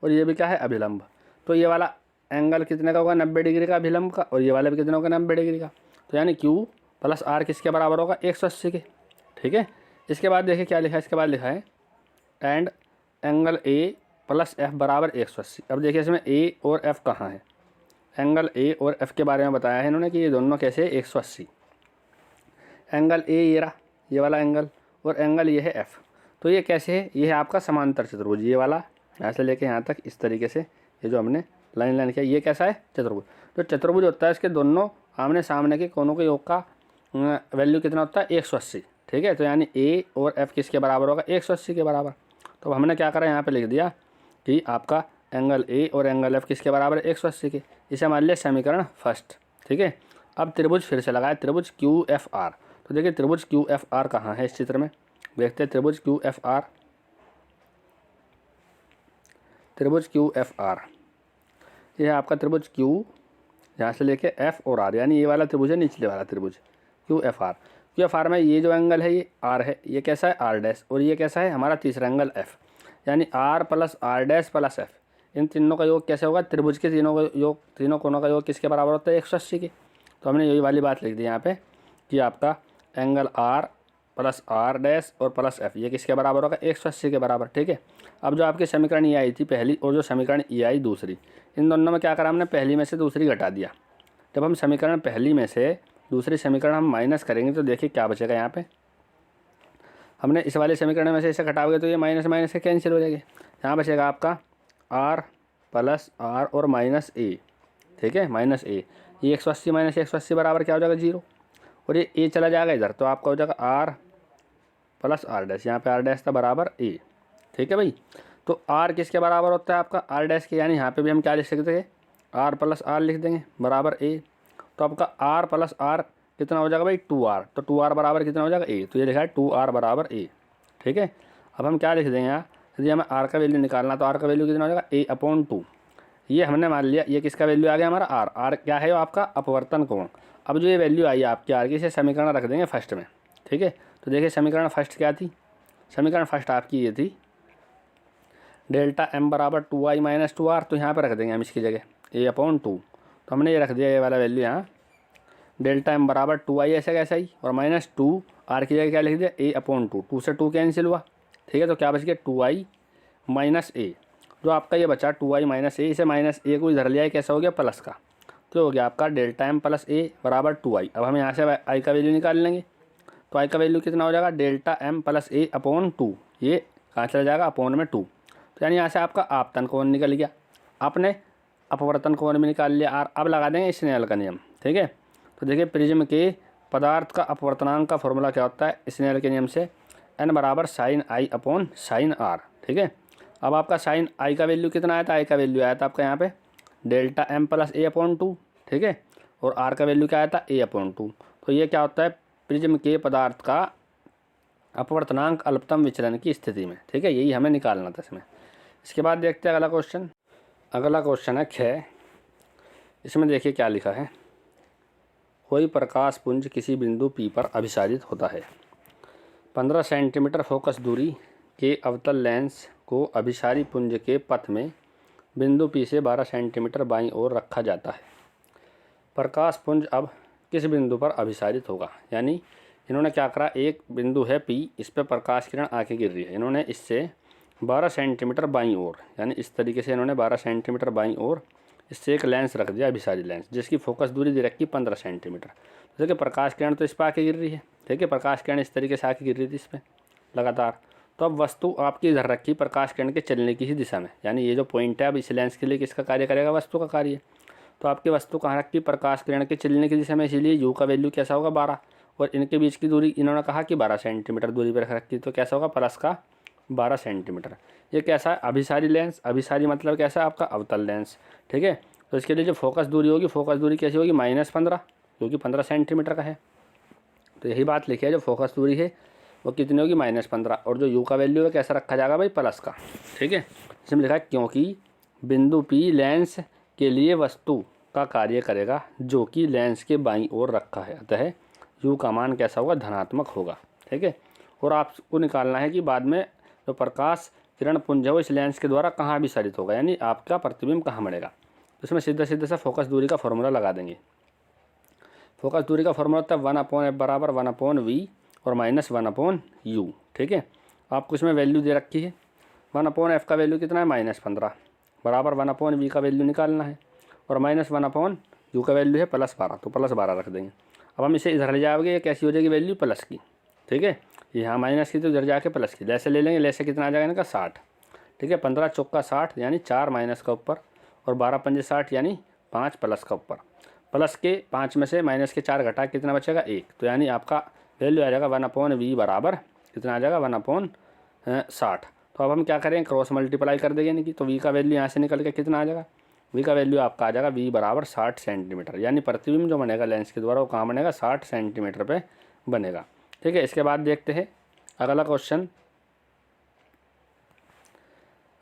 और ये भी क्या है अभिलंब। तो ये वाला एंगल कितने का होगा, 90 डिग्री का अभिलंब का, और ये वाला भी कितना होगा, 90 डिग्री का। तो यानी Q प्लस R किसके बराबर होगा, 180 के, ठीक है। इसके बाद देखिए क्या लिखा है, इसके बाद लिखा है and angle A plus F बराबर 180। अब देखिए इसमें ए और एफ कहाँ है, एंगल ए और एफ के बारे में बताया है इन्होंने कि ये दोनों कैसे 180। एंगल ए ये रहा, ये वाला एंगल, और एंगल ये है एफ। तो ये कैसे है, ये है आपका समांतर चतुर्भुज, ये वाला यहाँ से लेके यहाँ तक इस तरीके से, ये जो हमने लाइन किया, ये कैसा है, चतुर्भुज। तो चतुर्भुज होता है इसके दोनों आमने सामने के कोनों के योग का वैल्यू कितना होता है, 180, ठीक है। तो यानी ए और एफ किसके बराबर होगा, 180 के बराबर। तो हमने क्या करा, यहाँ पे लिख दिया कि आपका एंगल ए और एंगल एफ किसके बराबर है, 180 के। इसे मान लिया समीकरण फर्स्ट, ठीक है। अब त्रिभुज फिर से लगाए, त्रिभुज क्यू एफ आर। तो देखिए त्रिभुज क्यू एफ आर कहाँ है इस चित्र में, देखते हैं त्रिभुज क्यू एफ आर। त्रिभुज क्यू एफ आर, ये है आपका त्रिभुज क्यू, यहाँ से लेके एफ और आर, यानी ये वाला त्रिभुज है निचले वाला त्रिभुज Q F R. Q F R में ये जो एंगल है ये आर है, ये कैसा है आर डैश, और ये कैसा है हमारा तीसरा एंगल एफ, यानी R plus R dash plus F. इन तीनों का योग कैसे होगा, त्रिभुज के तीनों का योग, तीनों कोनों का योग किसके बराबर होता है, 180 के। तो हमने यही वाली बात लिख दी यहाँ पे कि आपका angle R plus R dash और प्लस एफ ये किसके बराबर होगा, 180 के बराबर, ठीक है। अब जो आपकी समीकरण ये आई थी पहली और जो समीकरण ये आई दूसरी, इन दोनों में क्या करा हमने, पहली में से दूसरी घटा दिया। जब हम समीकरण पहली में से दूसरी समीकरण हम माइनस करेंगे तो देखिए क्या बचेगा, यहाँ पे हमने इस वाले समीकरण में से इसे घटाओगे तो ये माइनस माइनस से कैंसिल हो जाएगी। यहाँ बचेगा आपका आर प्लस आर और माइनस ए, ठीक है, माइनस ए। ये 180 माइनस 180 बराबर क्या हो जाएगा, 0, और ये ए चला जाएगा इधर, तो आपका हो जाएगा आर प्लस आर डैश, यहाँ पे आर डैश था बराबर ए, ठीक है भाई। तो आर किसके बराबर होता है आपका, आर डैश के, यानी यहाँ पे भी हम क्या लिख सकते हैं, आर प्लस आर लिख देंगे बराबर ए। तो आपका आर प्लस आर कितना हो जाएगा भाई, 2r। तो 2r बराबर कितना हो जाएगा, ए। तो ये लिखा है 2r बराबर ए, ठीक है। अब हम क्या लिख देंगे यहाँ, यदि हमें r का वैल्यू निकालना तो r का वैल्यू कितना हो जाएगा, a/2। ये हमने मान लिया, ये किसका वैल्यू आ गया हमारा r क्या है, आपका अपवर्तन कोण। अब जो ये वैल्यू आई है आपकी r की, इसे समीकरण रख देंगे फर्स्ट में, ठीक है। तो देखिए समीकरण फर्स्ट क्या थी, समीकरण फर्स्ट आपकी ये थी डेल्टा m बराबर 2i माइनस 2r। तो यहाँ पर रख देंगे हम इसकी जगह a/2। तो हमने ये रख दिया ये वाला वैल्यू यहाँ, डेल्टा m बराबर 2i ऐसा कैसा ही, और माइनस 2r की जगह क्या लिख दिया, a/2। 2 से 2 कैंसिल हुआ, ठीक है। तो क्या बच गया 2i माइनस ए, जो आपका ये बचा 2i माइनस ए, इसे माइनस ए को इधर लिया, कैसा हो गया प्लस का, तो हो गया आपका डेल्टा m प्लस ए बराबर 2i। अब हम यहाँ से i का वैल्यू निकाल लेंगे, तो i का वैल्यू कितना हो जाएगा, डेल्टा m प्लस a/2। ये कहाँ चला जाएगा, अपॉन में 2। तो यानी यहाँ से आपका आपतन कोण निकल गया, आपने अपवर्तन कोण भी निकाल लिया r। अब लगा देंगे स्नेल का नियम, ठीक है। तो देखिए प्रिज्म के पदार्थ का अपवर्तनांक का फॉर्मूला क्या होता है, स्नेल के नियम से एन बराबर sine I upon sine R. ठीक है, अब आपका साइन आई का वैल्यू कितना आया था, आई का वैल्यू आया था आपका यहाँ पे डेल्टा एम प्लस ए अपॉन 2। ठीक है, और आर का वैल्यू क्या आया था, ए अपॉन 2। तो ये क्या होता है, प्रिज्म के पदार्थ का अपवर्तनांक अल्पतम विचलन की स्थिति में। ठीक है, यही हमें निकालना था इसमें। इसके बाद देखते हैं अगला क्वेश्चन। अगला क्वेश्चन है 6। इसमें देखिए क्या लिखा है, कोई प्रकाश पुंज किसी बिंदु P पर अभिसारित होता है। 15 सेंटीमीटर फोकस दूरी के अवतल लेंस को अभिसारी पुंज के पथ में बिंदु P से 12 सेंटीमीटर बाईं ओर रखा जाता है। प्रकाश पुंज अब किस बिंदु पर अभिसारित होगा। यानी इन्होंने क्या करा, एक बिंदु है P, इस पर प्रकाश किरण आके गिर रही है। इन्होंने इससे 12 सेंटीमीटर बाईं ओर, यानी इस तरीके से इन्होंने 12 सेंटीमीटर बाईं ओर इससे एक लेंस रख दिया, अभिसारी लेंस, जिसकी फोकस दूरी दे रखी 15 सेंटीमीटर। तो देखिए प्रकाश किरण तो इस पर आके गिर रही है। ठीक है, प्रकाश किरण इस तरीके से आके गिर रही थी इस पर लगातार। तो अब वस्तु आपकी इधर रखी प्रकाश किरण के चलने की ही दिशा में, यानी ये जो पॉइंट है अब इस लेंस के लिए किसका कार्य करेगा, वस्तु का कार्य। तो आपकी वस्तु कहाँ रखी, प्रकाश किरण के चलने की दिशा में, इसीलिए यू का वैल्यू कैसा होगा 12, और इनके बीच की दूरी इन्होंने कहा कि 12 सेंटीमीटर दूरी पर रख रखी, तो कैसा होगा प्लस का 12 सेंटीमीटर। ये कैसा है, अभिसारी लेंस। अभिसारी मतलब कैसा है, आपका अवतल लेंस। ठीक है, तो इसके लिए जो फोकस दूरी होगी, फोकस दूरी कैसी होगी, -15, क्योंकि 15 सेंटीमीटर का है। तो यही बात लिखी है, जो फोकस दूरी है वो कितनी होगी, -15, और जो यू का वैल्यू है कैसा रखा जाएगा भाई, प्लस का। ठीक है, इसमें लिखा है क्योंकि बिंदु P लेंस के लिए वस्तु का कार्य करेगा जो कि लेंस के बाईं ओर रखा है, अतः यू का मान कैसा होगा, धनात्मक होगा। ठीक है, और आपको निकालना है कि बाद में जो प्रकाश किरण पुंज है वो इस लेंस के द्वारा कहाँ अभिसारित होगा, यानी आपका प्रतिबिंब कहाँ मरेगा। तो इसमें सीधा सीधा सा फोकस दूरी का फॉर्मूला लगा देंगे। फोकस दूरी का फॉर्मूला होता है 1/f बराबर 1/v और -1/u। ठीक है, आपको इसमें वैल्यू दे रखी है, 1/f का वैल्यू कितना है, -15, बराबर 1/v का वैल्यू निकालना है, और -1/u का वैल्यू है +12, तो +12 रख देंगे। अब हम इसे इधर ले जाओगे, ये कैसी हो जाएगी वैल्यू, प्लस की। ठीक है, यहाँ माइनस की तो इधर जाके प्लस की, जैसे ले लेंगे, जैसे कितना आ जाएगा इनका 60। ठीक है, 15 चौका 60 यानी 4 माइनस का ऊपर, और 12 पंजे 60 यानी 5 प्लस का ऊपर। प्लस के 5 में से माइनस के 4 घटा कितना बचेगा, 1। तो यानी आपका वैल्यू आ जाएगा 1/v बराबर कितना आ जाएगा, 1/60। तो अब हम क्या करें, क्रॉस मल्टीप्लाई कर देंगे, यानी कि तो v का वैल्यू यहाँ से निकल के कितना आ जाएगा, v का वैल्यू आपका आ जाएगा v बराबर 60 सेंटीमीटर, यानी प्रतिबिंब जो बनेगा लेंस के द्वारा वो कहाँ बनेगा, 60 सेंटीमीटर पे बनेगा। ठीक है, इसके बाद देखते हैं अगला क्वेश्चन।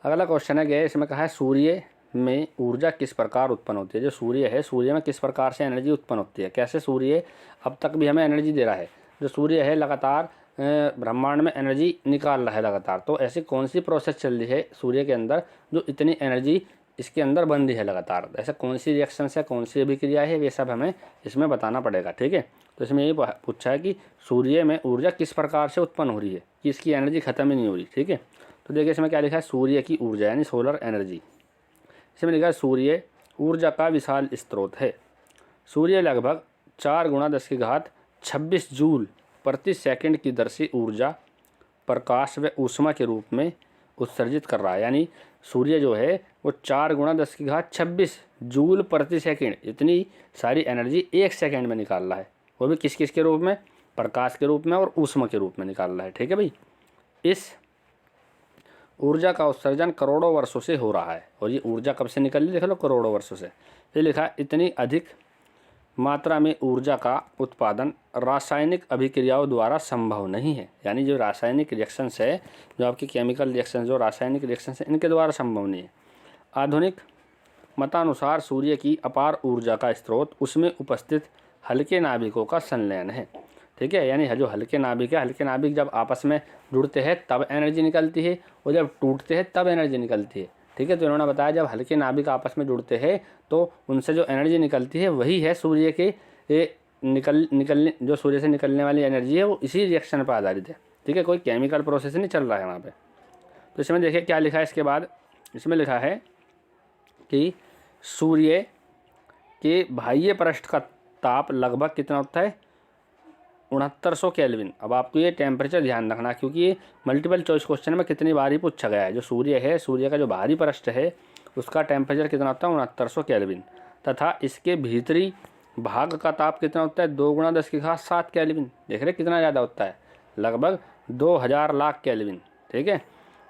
अगला क्वेश्चन है गया, इसमें कहा है सूर्य में ऊर्जा किस प्रकार उत्पन्न होती है। जो सूर्य है, सूर्य में किस प्रकार से एनर्जी उत्पन्न होती है, कैसे सूर्य अब तक भी हमें एनर्जी दे रहा है। जो सूर्य है लगातार ब्रह्मांड में एनर्जी निकाल रहा है लगातार, तो ऐसी कौन सी प्रोसेस चल रही है सूर्य के अंदर जो इतनी एनर्जी इसके अंदर बन रही है लगातार, ऐसा कौन सी रिएक्शन है, कौन सी अभिक्रिया है, ये सब हमें इसमें बताना पड़ेगा। ठीक है, तो इसमें यही पूछा है कि सूर्य में ऊर्जा किस प्रकार से उत्पन्न हो रही है, कि इसकी एनर्जी खत्म ही नहीं हो रही। ठीक है, तो देखिए इसमें क्या लिखा है, सूर्य की ऊर्जा यानी सोलर एनर्जी। इसमें लिखा है सूर्य ऊर्जा का विशाल स्रोत है। सूर्य लगभग 4 × 10⁻26 जूल प्रति सेकंड की दर से ऊर्जा, प्रकाश व ऊष्मा के रूप में उत्सर्जित कर रहा है। यानी सूर्य जो है वो 4 × 10⁻26 जूल प्रति सेकंड इतनी सारी एनर्जी 1 सेकंड में निकाल रहा है, वो भी किस किस के रूप में, प्रकाश के रूप में और ऊष्मा के रूप में निकाल रहा है। ठीक है भाई, इस ऊर्जा का उत्सर्जन करोड़ों वर्षों से हो रहा है, और ये ऊर्जा कब से निकल रही है, देख लो करोड़ों वर्षों से। ये लिखा है इतनी अधिक मात्रा में ऊर्जा का उत्पादन रासायनिक अभिक्रियाओं द्वारा संभव नहीं है। यानी जो रासायनिक रिएक्शंस है, जो आपकी केमिकल रिएक्शंस, जो रासायनिक रिएक्शंस है, इनके द्वारा संभव नहीं है। आधुनिक मतानुसार सूर्य की अपार ऊर्जा का स्रोत उसमें उपस्थित हल्के नाभिकों का संलयन है। ठीक है, यानी जो हल्के नाभिक है, हल्के नाभिक जब आपस में जुड़ते हैं तब एनर्जी निकलती है, और जब टूटते हैं तब एनर्जी निकलती है। ठीक है, तो इन्होंने बताया जब हल्के नाभिक आपस में जुड़ते हैं तो उनसे जो एनर्जी निकलती है वही है सूर्य के निकलने, जो सूर्य से निकलने वाली एनर्जी है वो इसी रिएक्शन पर आधारित है। ठीक है, कोई केमिकल प्रोसेस नहीं चल रहा है वहाँ पे। तो इसमें देखिए क्या लिखा है, इसके बाद इसमें लिखा है कि सूर्य के बाह्य पृष्ठ का ताप लगभग कितना होता है, 6900 केल्विन। अब आपको ये टेम्परेचर ध्यान रखना, क्योंकि ये मल्टीपल चॉइस क्वेश्चन में कितनी बार ही पूछा गया है। जो सूर्य है, सूर्य का जो बाहरी पृष्ठ है उसका टेम्परेचर कितना होता है, 6900 केल्विन, तथा इसके भीतरी भाग का ताप कितना होता है, 2 × 10⁻7 केल्विन। देख रहे कितना ज़्यादा होता है, लगभग 2000 लाख केल्विन, ठीक है।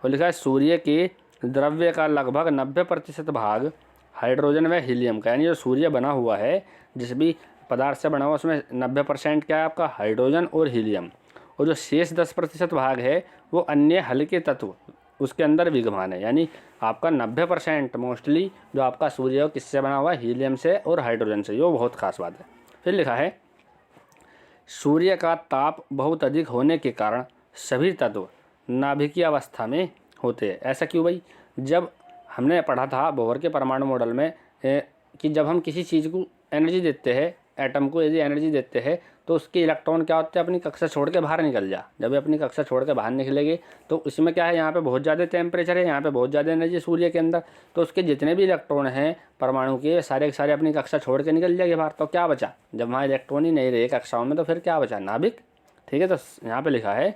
और लिखा है सूर्य के द्रव्य का लगभग 90% भाग हाइड्रोजन व हीलियम का, यानी जो सूर्य बना हुआ है जिस भी पदार्थ से बना हुआ उसमें 90% क्या है आपका हाइड्रोजन और हीलियम, और जो शेष 10% भाग है वो अन्य हल्के तत्व उसके अंदर विद्यमान है। यानी आपका 90% मोस्टली जो आपका सूर्य है किससे बना हुआ है, हीलियम से और हाइड्रोजन से। ये बहुत खास बात है। फिर लिखा है सूर्य का ताप बहुत अधिक होने के कारण सभी तत्व नाभिकीय अवस्था में होते हैं। ऐसा क्यों भाई? जब हमने पढ़ा था बोहर के परमाणु मॉडल में कि जब हम किसी चीज़ को एनर्जी देते हैं, एटम को यदि एनर्जी देते हैं तो उसके इलेक्ट्रॉन क्या होते हैं, अपनी कक्षा छोड़ के बाहर निकल जा। जब ये अपनी कक्षा छोड़ के बाहर निकलेंगे तो इसमें क्या है, यहाँ पे बहुत ज़्यादा टेम्परेचर है, यहाँ पे बहुत ज़्यादा एनर्जी सूर्य के अंदर, तो उसके जितने भी इलेक्ट्रॉन हैं परमाणु के सारे अपनी कक्षा छोड़ के निकल जाएंगे बाहर। तो क्या बचा? जब वहाँ इलेक्ट्रॉन ही नहीं रहे कक्षाओं में तो फिर क्या बचा? नाभिक, ठीक है। तो यहाँ पर लिखा है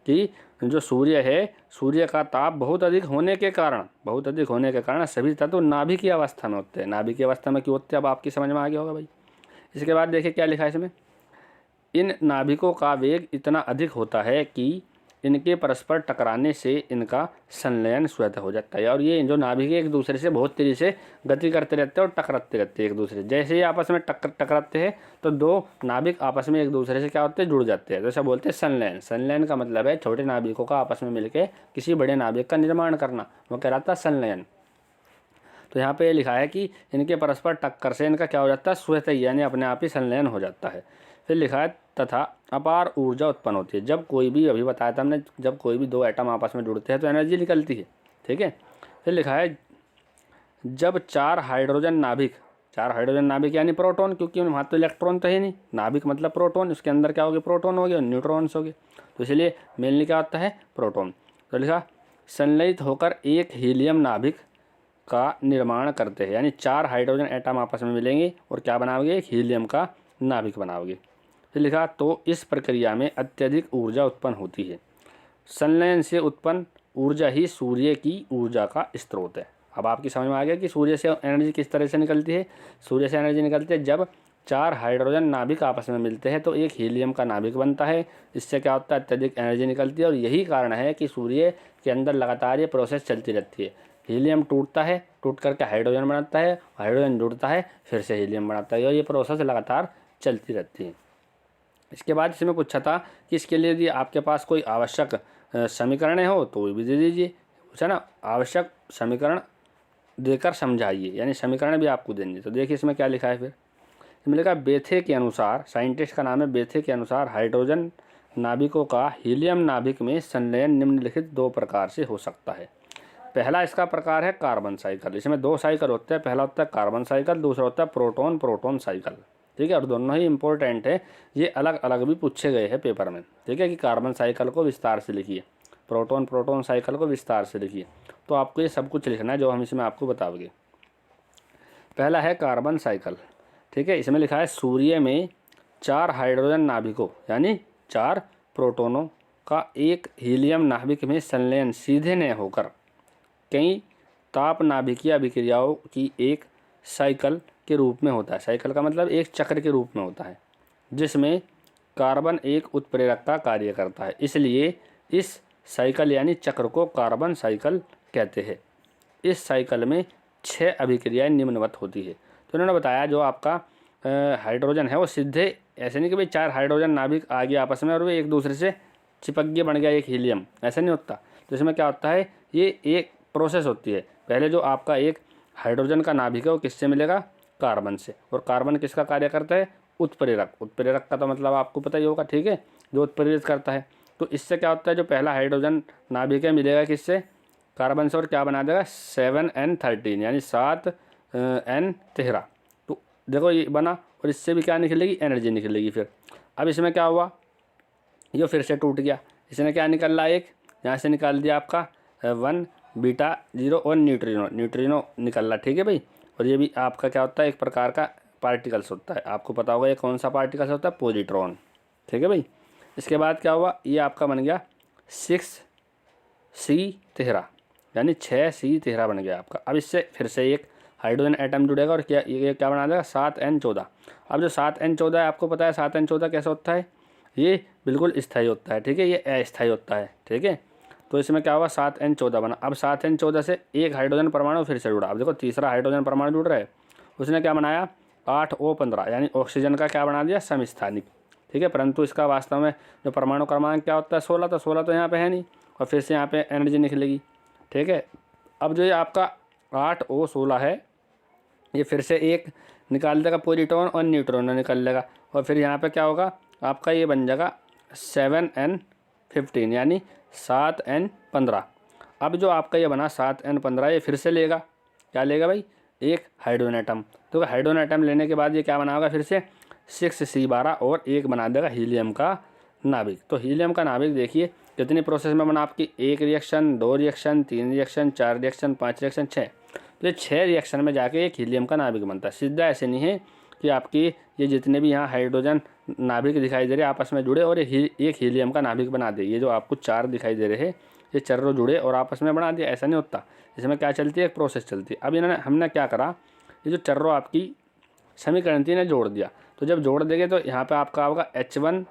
कि जो सूर्य है, सूर्य का ताप बहुत अधिक होने के कारण सभी तत्व नाभिकीय अवस्था में होते हैं। नाभिकीय अवस्था में क्यों होते हैं अब आपकी समझ में आ गया होगा भाई। इसके बाद देखिए क्या लिखा है इसमें, इन नाभिकों का वेग इतना अधिक होता है कि इनके परस्पर टकराने से इनका संलयन स्वतः हो जाता है। और ये जो नाभिक एक दूसरे से बहुत तेज़ी से गति करते रहते हैं और टकराते रहते हैं एक दूसरे। जैसे ही आपस में टकराते हैं तो दो नाभिक आपस में एक दूसरे से क्या होते हैं, जुड़ जाते हैं। जैसा बोलते हैं संलयन। संलयन का मतलब है छोटे नाभिकों का आपस में मिलकर किसी बड़े नाभिक का निर्माण करना, वो कहलाता है संलयन। तो यहाँ पे लिखा है कि इनके परस्पर टक्कर से इनका क्या हो जाता है, स्वतः यानी अपने आप ही संलयन हो जाता है। फिर लिखा है तथा अपार ऊर्जा उत्पन्न होती है। जब कोई भी, अभी बताया था हमने, जब कोई भी दो एटम आपस में जुड़ते हैं तो एनर्जी निकलती है, ठीक है। फिर लिखा है जब चार हाइड्रोजन नाभिक यानी प्रोटॉन, क्योंकि वहाँ तो इलेक्ट्रॉन तो है नहीं, नाभिक मतलब प्रोटॉन, उसके अंदर क्या हो गया, प्रोटॉन हो गया और न्यूट्रॉन्स हो गए, तो इसलिए मेनली क्या होता है, प्रोटॉन। तो लिखा संलयित होकर एक हीलियम नाभिक का निर्माण करते हैं। यानी चार हाइड्रोजन एटम आपस में मिलेंगे और क्या बनाओगे, एक हीलियम का नाभिक बनाओगे। फिर लिखा तो इस प्रक्रिया में अत्यधिक ऊर्जा उत्पन्न होती है। संलयन से उत्पन्न ऊर्जा ही सूर्य की ऊर्जा का स्रोत है। अब आपकी समझ में आ गया कि सूर्य से एनर्जी किस तरह से निकलती है। सूर्य से एनर्जी निकलती है जब चार हाइड्रोजन नाभिक आपस में मिलते हैं तो एक हीलियम का नाभिक बनता है। इससे क्या होता है, अत्यधिक एनर्जी निकलती है। और यही कारण है कि सूर्य के अंदर लगातार ये प्रोसेस चलती रहती है। हीलियम टूटता है, टूट करके हाइड्रोजन बनाता है, हाइड्रोजन जुड़ता है, फिर से हीलियम बनाता है, और ये प्रोसेस लगातार चलती रहती है। इसके बाद इसमें पूछा था कि इसके लिए यदि आपके पास कोई आवश्यक समीकरण हो तो भी दे दीजिए। पूछा ना, आवश्यक समीकरण देकर समझाइए, यानी समीकरण भी आपको देंगे। तो देखिए इसमें क्या लिखा है। फिर इसमें लिखा बेथे के अनुसार, साइंटिस्ट का नाम है बेथे के अनुसार हाइड्रोजन नाभिकों का हीलियम नाभिक में संलयन निम्नलिखित दो प्रकार से हो सकता है। पहला इसका प्रकार है कार्बन साइकिल। इसमें दो साइकिल होते हैं, पहला होता है कार्बन साइकिल, दूसरा होता है प्रोटॉन प्रोटॉन साइकिल, ठीक है। और दोनों ही इंपॉर्टेंट है, ये अलग अलग भी पूछे गए हैं पेपर में, ठीक है, कि कार्बन साइकिल को विस्तार से लिखिए, प्रोटॉन प्रोटॉन साइकिल को विस्तार से लिखिए। तो आपको ये सब कुछ लिखना है जो हम इसमें आपको बताओगे। पहला है कार्बन साइकिल, ठीक है। इसमें लिखा है सूर्य में चार हाइड्रोजन नाभिकों यानी चार प्रोटोनों का एक हीलियम नाभिक में संलयन सीधे न होकर कई ताप नाभिकीय अभिक्रियाओं की एक साइकिल के रूप में होता है। साइकिल का मतलब एक चक्र के रूप में होता है, जिसमें कार्बन एक उत्प्रेरक का कार्य करता है। इसलिए इस साइकिल यानी चक्र को कार्बन साइकिल कहते हैं। इस साइकिल में 6 अभिक्रियाएं निम्नवत होती है। तो उन्होंने बताया जो आपका हाइड्रोजन है वो सीधे ऐसे नहीं कि भाई चार हाइड्रोजन नाभिक आ गए आपस में और वे एक दूसरे से चिपक गए, बन गया एक हीलियम, ऐसा नहीं होता। तो इसमें क्या होता है, ये एक प्रोसेस होती है। पहले जो आपका एक हाइड्रोजन का नाभिक है वो किससे मिलेगा, कार्बन से। और कार्बन किसका कार्य करता है, उत्प्रेरक। उत्प्रेरक का तो मतलब आपको पता ही होगा, ठीक है, जो उत्प्रेरित करता है। तो इससे क्या होता है, जो पहला हाइड्रोजन नाभिक है मिलेगा किससे, कार्बन से, और क्या बना देगा 7n13 यानी 7n13। तो देखो ये बना, और इससे भी क्या निकलेगी, एनर्जी निकलेगी। फिर अब इसमें क्या हुआ, ये फिर से टूट गया। इसने क्या निकल रहा है, एक यहाँ से निकाल दिया आपका 1 बीटा 0 और न्यूट्रिनो निकल रहा, ठीक है भाई। और ये भी आपका क्या होता है, एक प्रकार का पार्टिकल्स होता है। आपको पता होगा ये कौन सा पार्टिकल्स होता है, पॉजिट्रॉन, ठीक है भाई। इसके बाद क्या हुआ, ये आपका बन गया 6C13 यानी 6C13 बन गया आपका। अब इससे फिर से एक हाइड्रोजन एटम जुड़ेगा और क्या ये क्या बना देगा 7n14। अब जो 7n14 है आपको पता है 7n14 कैसा होता है, ये बिल्कुल स्थायी होता है, ठीक है, ये अस्थायी होता है, ठीक है। तो इसमें क्या हुआ 7N14 बना। अब 7N14 से एक हाइड्रोजन परमाणु फिर से जुड़ा। अब देखो तीसरा हाइड्रोजन परमाणु जुड़ रहा है, उसने क्या बनाया 8O15 यानी ऑक्सीजन का क्या बना दिया समस्थानिक, ठीक है। परंतु इसका वास्तव में जो परमाणु क्रमांक क्या होता है 16, तो 16 तो यहाँ पे है नहीं और फिर से यहाँ पे एनर्जी निकलेगी, ठीक है। अब जो ये आपका 8O16 है ये फिर से एक निकाल देगा प्रोटॉन और न्यूट्रॉन निकल लेगा और फिर यहाँ पे क्या होगा आपका ये बन जाएगा 7N15 यानी 7N15। अब जो आपका ये बना 7N15 ये फिर से लेगा, क्या लेगा भाई एक हाइड्रोजन एटम। तो हाइड्रोजन एटम लेने के बाद ये क्या बनाएगा फिर से 6C12 और एक बना देगा हीलियम का नाभिक। तो हीलियम का नाभिक देखिए कितनी प्रोसेस में बना आपकी, 1 reaction 2 reaction 3 reaction 4 reaction 5 reaction 6। तो ये 6 रिएक्शन में जाके एक हीलियम का नाभिक बनता है। सीधा ऐसे नहीं है कि आपकी ये जितने भी यहाँ हाइड्रोजन नाभिक दिखाई दे रहे आपस में जुड़े और एक हीलियम का नाभिक बना दे। ये जो आपको 4 दिखाई दे रहे हैं ये चारों जुड़े और आपस में बना दिया, ऐसा नहीं होता। इसमें क्या चलती है एक प्रोसेस चलती है। अब इन्होंने हमने क्या करा ये जो चारों आपकी समीकरण थी इन्हें जोड़ दिया। तो जब जोड़ देंगे तो यहाँ पे आपका होगा H1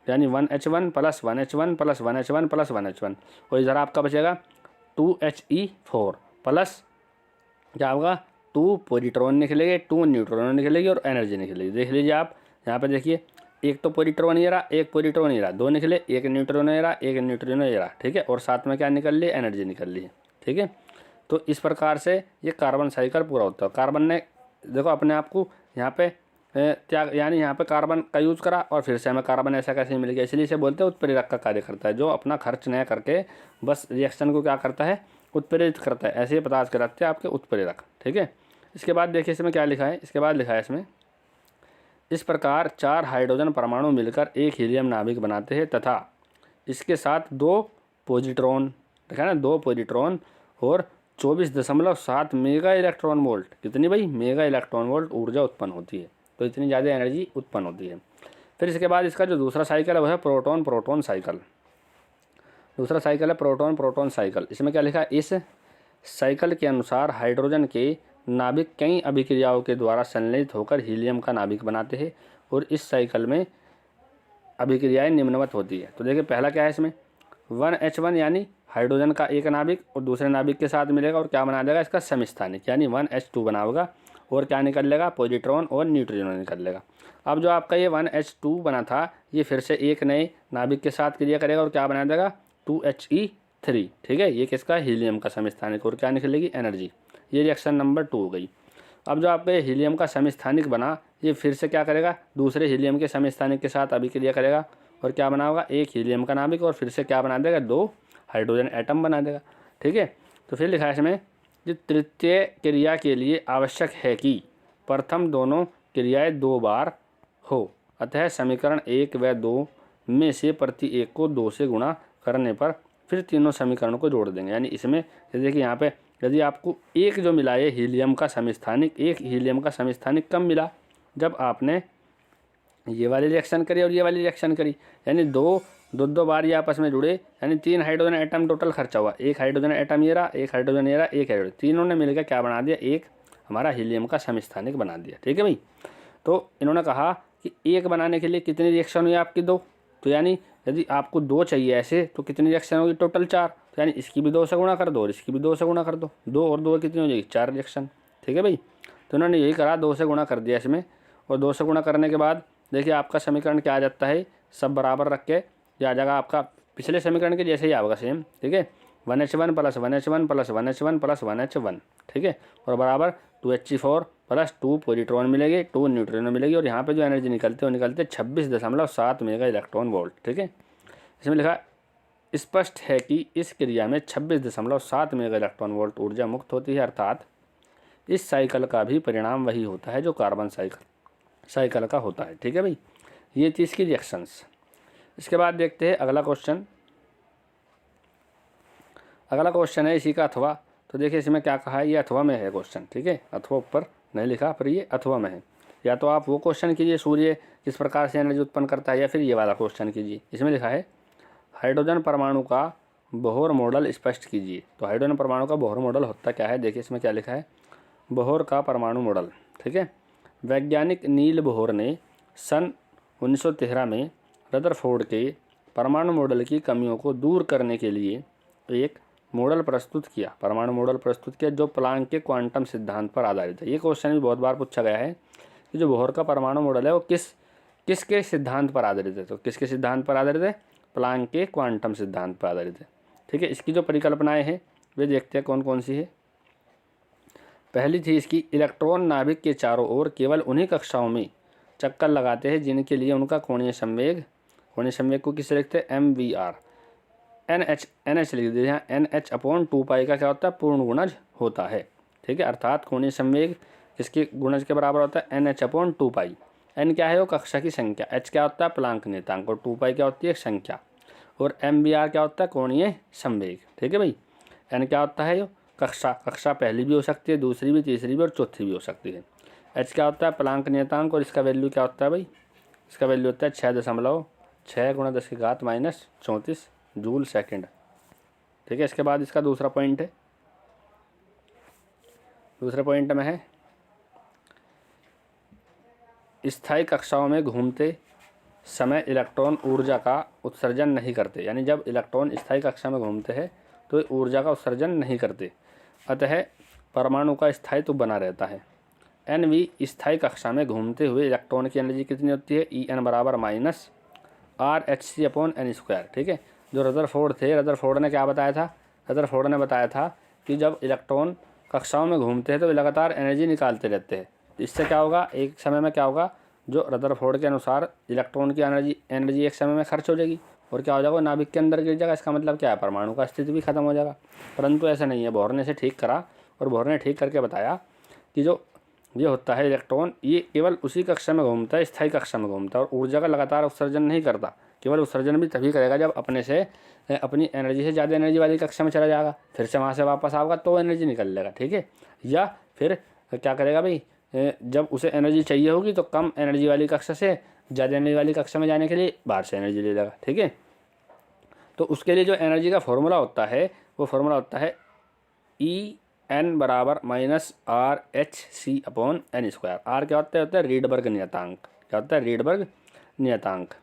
यानी 1H1 plus 1H1 plus 1H1 plus 1H1 और इधर आपका बचेगा 2He4 प्लस क्या होगा 2 पॉजिट्रॉन निकलेंगे 2 न्यूट्रॉन निकलेगी और एनर्जी निकलेगी। देख लीजिए आप यहाँ पे देखिए एक तो पॉजिट्रॉन ये रहा एक पॉजिट्रॉन ये रहा, 2 निकले, एक न्यूट्रॉन ये रहा एक न्यूट्रॉन ये रहा, ठीक है, और साथ में क्या निकल ली एनर्जी निकल ली है, ठीक है। तो इस प्रकार से ये कार्बन साइकिल पूरा होता है। कार्बन ने देखो अपने आप को यहाँ पे त्याग यानी यहाँ पे कार्बन का यूज़ करा और फिर से हमें कार्बन ऐसा कैसे मिल गया, इसलिए इसे बोलते हैं उत्प्रेरक का कार्य करता है, जो अपना खर्च न करके बस रिएक्शन को क्या करता है उत्प्रेरित करता है। ऐसे ही पदार्थ कहलाते हैं आपके उत्प्रेरक, ठीक है। इसके बाद देखिए इसमें क्या लिखा है, इसके बाद लिखा है इसमें इस प्रकार 4 हाइड्रोजन परमाणु मिलकर एक हीलियम नाभिक बनाते हैं तथा इसके साथ 2 पॉजिट्रॉन, देखा ना 2 पॉजिट्रॉन और 24.7 मेगा इलेक्ट्रॉन वोल्ट, कितनी भाई मेगा इलेक्ट्रॉन वोल्ट ऊर्जा उत्पन्न होती है। तो इतनी ज़्यादा एनर्जी उत्पन्न होती है। फिर इसके बाद इसका जो दूसरा साइकिल है वह है प्रोटॉन प्रोटॉन साइकिल। दूसरा साइकिल है प्रोटॉन प्रोटॉन साइकिल। इसमें क्या लिखा है इस साइकिल के अनुसार हाइड्रोजन के नाभिक कई अभिक्रियाओं के द्वारा संलयित होकर हीलियम का नाभिक बनाते हैं और इस साइकिल में अभिक्रियाएं निम्नवत होती है। तो देखिए पहला क्या है इसमें 1H1 यानी हाइड्रोजन का एक नाभिक और दूसरे नाभिक के साथ मिलेगा और क्या बना देगा इसका समस्थानिक यानी 1H2 बना होगा और क्या निकल लेगा पॉजिट्रॉन और न्यूट्रॉन निकल लेगा। अब जो आपका ये 1H2 बना था ये फिर से एक नए नाभिक के साथ क्रिया करेगा और क्या बना देगा 2He3, ठीक है, ये किसका हीलियम का समस्थानिक और क्या निकलेगी एनर्जी। ये रिएक्शन नंबर 2 हो गई। अब जो आपका ये हीलियम का समस्थानिक बना ये फिर से क्या करेगा दूसरे हीलियम के समस्थानिक के साथ अभिक्रिया करेगा और क्या बना होगा एक हीलियम का नाभिक और फिर से क्या बना देगा 2 हाइड्रोजन एटम बना देगा, ठीक है। तो फिर लिखा है इसमें जो तृतीय क्रिया के लिए आवश्यक है कि प्रथम दोनों क्रियाएं 2 बार हो, अतः समीकरण 1 व 2 में से प्रति एक को 2 से गुणा करने पर फिर तीनों समीकरणों को जोड़ देंगे। यानी इसमें जैसे कि यहाँ पे यदि आपको एक जो मिला है हीलियम का समस्थानिक, एक हीलियम का समस्थानिक कब मिला जब आपने ये वाली रिएक्शन करी और ये वाली रिएक्शन करी, यानी दो बार ये आपस में जुड़े, यानी 3 हाइड्रोजन एटम टोटल खर्चा हुआ। एक हाइड्रोजन एटम ये रहा एक हाइड्रोजन ये रहा एक हाइड्रोजन, तीनों ने मिलकर क्या बना दिया एक हमारा हीलियम का समस्थानिक बना दिया, ठीक है भाई। तो इन्होंने कहा कि एक बनाने के लिए कितनी रिएक्शन हुई आपकी 2, तो यानी यदि आपको 2 चाहिए ऐसे तो कितनी रिएक्शन होगी टोटल 4, तो यानी इसकी भी 2 से गुणा कर दो और इसकी भी 2 से गुणा कर दो, 2 और 2 कितनी हो जाएगी 4 रिएक्शन, ठीक है भाई। तो उन्होंने यही करा 2 से गुणा कर दिया इसमें और 2 से गुणा करने के बाद देखिए आपका समीकरण क्या आ जाता है सब बराबर रख के ये आ जाएगा आपका पिछले समीकरण के जैसे ही आएगा सेम, ठीक है 1H1 plus 1H1 plus 1H1 plus 1H1, ठीक है, और बराबर 2He4 प्लस 2 पॉजिट्रॉन मिलेगी 2 न्यूट्रॉन मिलेगी और यहाँ पे जो एनर्जी निकलते हैं वो निकलते 26.7 मेगा इलेक्ट्रॉन वोल्ट, ठीक है। इसमें लिखा स्पष्ट है कि इस क्रिया में 26.7 मेगा इलेक्ट्रॉन वोल्ट ऊर्जा मुक्त होती है, अर्थात इस साइकिल का भी परिणाम वही होता है जो कार्बन साइकिल का होता है, ठीक है भाई। ये थी इसकी रिएक्शंस। इसके बाद देखते हैं अगला क्वेश्चन। अगला क्वेश्चन है इसी का अथवा। तो देखिए इसमें क्या कहा है, ये अथवा में है क्वेश्चन, ठीक है, अथवा ऊपर नहीं लिखा पर ये अथवा में है। या तो आप वो क्वेश्चन कीजिए सूर्य किस प्रकार से एनर्जी उत्पन्न करता है, या फिर ये वाला क्वेश्चन कीजिए। इसमें लिखा है हाइड्रोजन परमाणु का बोहर मॉडल स्पष्ट कीजिए। तो हाइड्रोजन परमाणु का बोहर मॉडल होता क्या है, देखिए इसमें क्या लिखा है बोहर का परमाणु मॉडल, ठीक है। वैज्ञानिक नील बोहर ने सन 1913 में रदरफोर्ड के परमाणु मॉडल की कमियों को दूर करने के लिए एक मॉडल प्रस्तुत किया। परमाणु मॉडल प्रस्तुत किया जो प्लांक के क्वांटम सिद्धांत पर आधारित है। ये क्वेश्चन भी बहुत बार पूछा गया है कि जो बोहर का परमाणु मॉडल है वो किसके सिद्धांत पर आधारित है। तो किसके सिद्धांत पर आधारित है? प्लांक के क्वांटम सिद्धांत पर आधारित है। ठीक है, इसकी जो परिकल्पनाएं हैं वे देखते हैं कौन कौन सी है। पहली थी इसकी, इलेक्ट्रॉन नाभिक के चारों ओर केवल उन्हीं कक्षाओं में चक्कर लगाते हैं जिनके लिए उनका कोणीय संवेग को किससे लिखते हैं? MVR NH लिख दीजिए यहाँ। NH/2π का क्या होता है? पूर्ण गुणज होता है। ठीक है, अर्थात कोणीय संवेग इसके गुणज के बराबर होता है NH/2π। N क्या है? वो कक्षा की संख्या, H क्या होता है? प्लांक नियतांक, और 2π क्या होती है? संख्या, और MVR क्या होता है? कोणीय संवेग। ठीक है भाई, N क्या होता है? यो कक्षा पहली भी हो सकती है, दूसरी भी, तीसरी भी और चौथी भी हो सकती है। H क्या होता है? प्लांक नियतांक, और इसका वैल्यू क्या होता है भाई? इसका वैल्यू होता है 6.6 × 10⁻34 जूल सेकंड। ठीक है, इसके बाद इसका दूसरा पॉइंट है, दूसरे पॉइंट में है स्थायी कक्षाओं में घूमते समय इलेक्ट्रॉन ऊर्जा का उत्सर्जन नहीं करते। यानी जब इलेक्ट्रॉन स्थायी कक्षा में घूमते हैं तो ऊर्जा का उत्सर्जन नहीं करते, अतः परमाणु का स्थायित्व बना रहता है। NV स्थायी कक्षा में घूमते हुए इलेक्ट्रॉन की एनर्जी कितनी होती है? En = -RHc/n²। ठीक है, जो रदरफोर्ड थे, रदरफोर्ड ने क्या बताया था? रदरफोर्ड ने बताया था कि जब इलेक्ट्रॉन कक्षाओं में घूमते हैं तो वे लगातार एनर्जी निकालते रहते हैं। इससे क्या होगा? एक समय में क्या होगा? जो रदरफोर्ड के अनुसार इलेक्ट्रॉन की एनर्जी एक समय में खर्च हो जाएगी और क्या हो जाएगा? नाभिक के अंदर गिर जाएगा। इसका मतलब क्या है? परमाणु का अस्तित्व भी खत्म हो जाएगा। परंतु ऐसा नहीं है, बोहर ने इसे ठीक करा और बोहर ने ठीक करके बताया कि जो ये होता है इलेक्ट्रॉन, ये केवल उसी कक्षा में घूमता है, स्थायी कक्षा में घूमता है, और ऊर्जा का लगातार उत्सर्जन नहीं करता। केवल उत्सर्जन भी तभी करेगा जब अपनी एनर्जी से ज़्यादा एनर्जी वाली कक्षा में चला जाएगा, फिर से वहाँ से वापस आएगा तो एनर्जी निकल लेगा। ठीक है, या फिर क्या करेगा भाई? जब उसे एनर्जी चाहिए होगी तो कम एनर्जी वाली कक्षा से ज़्यादा एनर्जी वाली कक्षा में जाने के लिए बाहर से एनर्जी ले लेगा। ठीक है, तो उसके लिए जो एनर्जी का फॉर्मूला होता है वो फॉर्मूला होता है En = -RHc/n²। R क्या होता है? रीडबर्ग नियतांक। क्या होता है? रीडबर्ग नियतांक।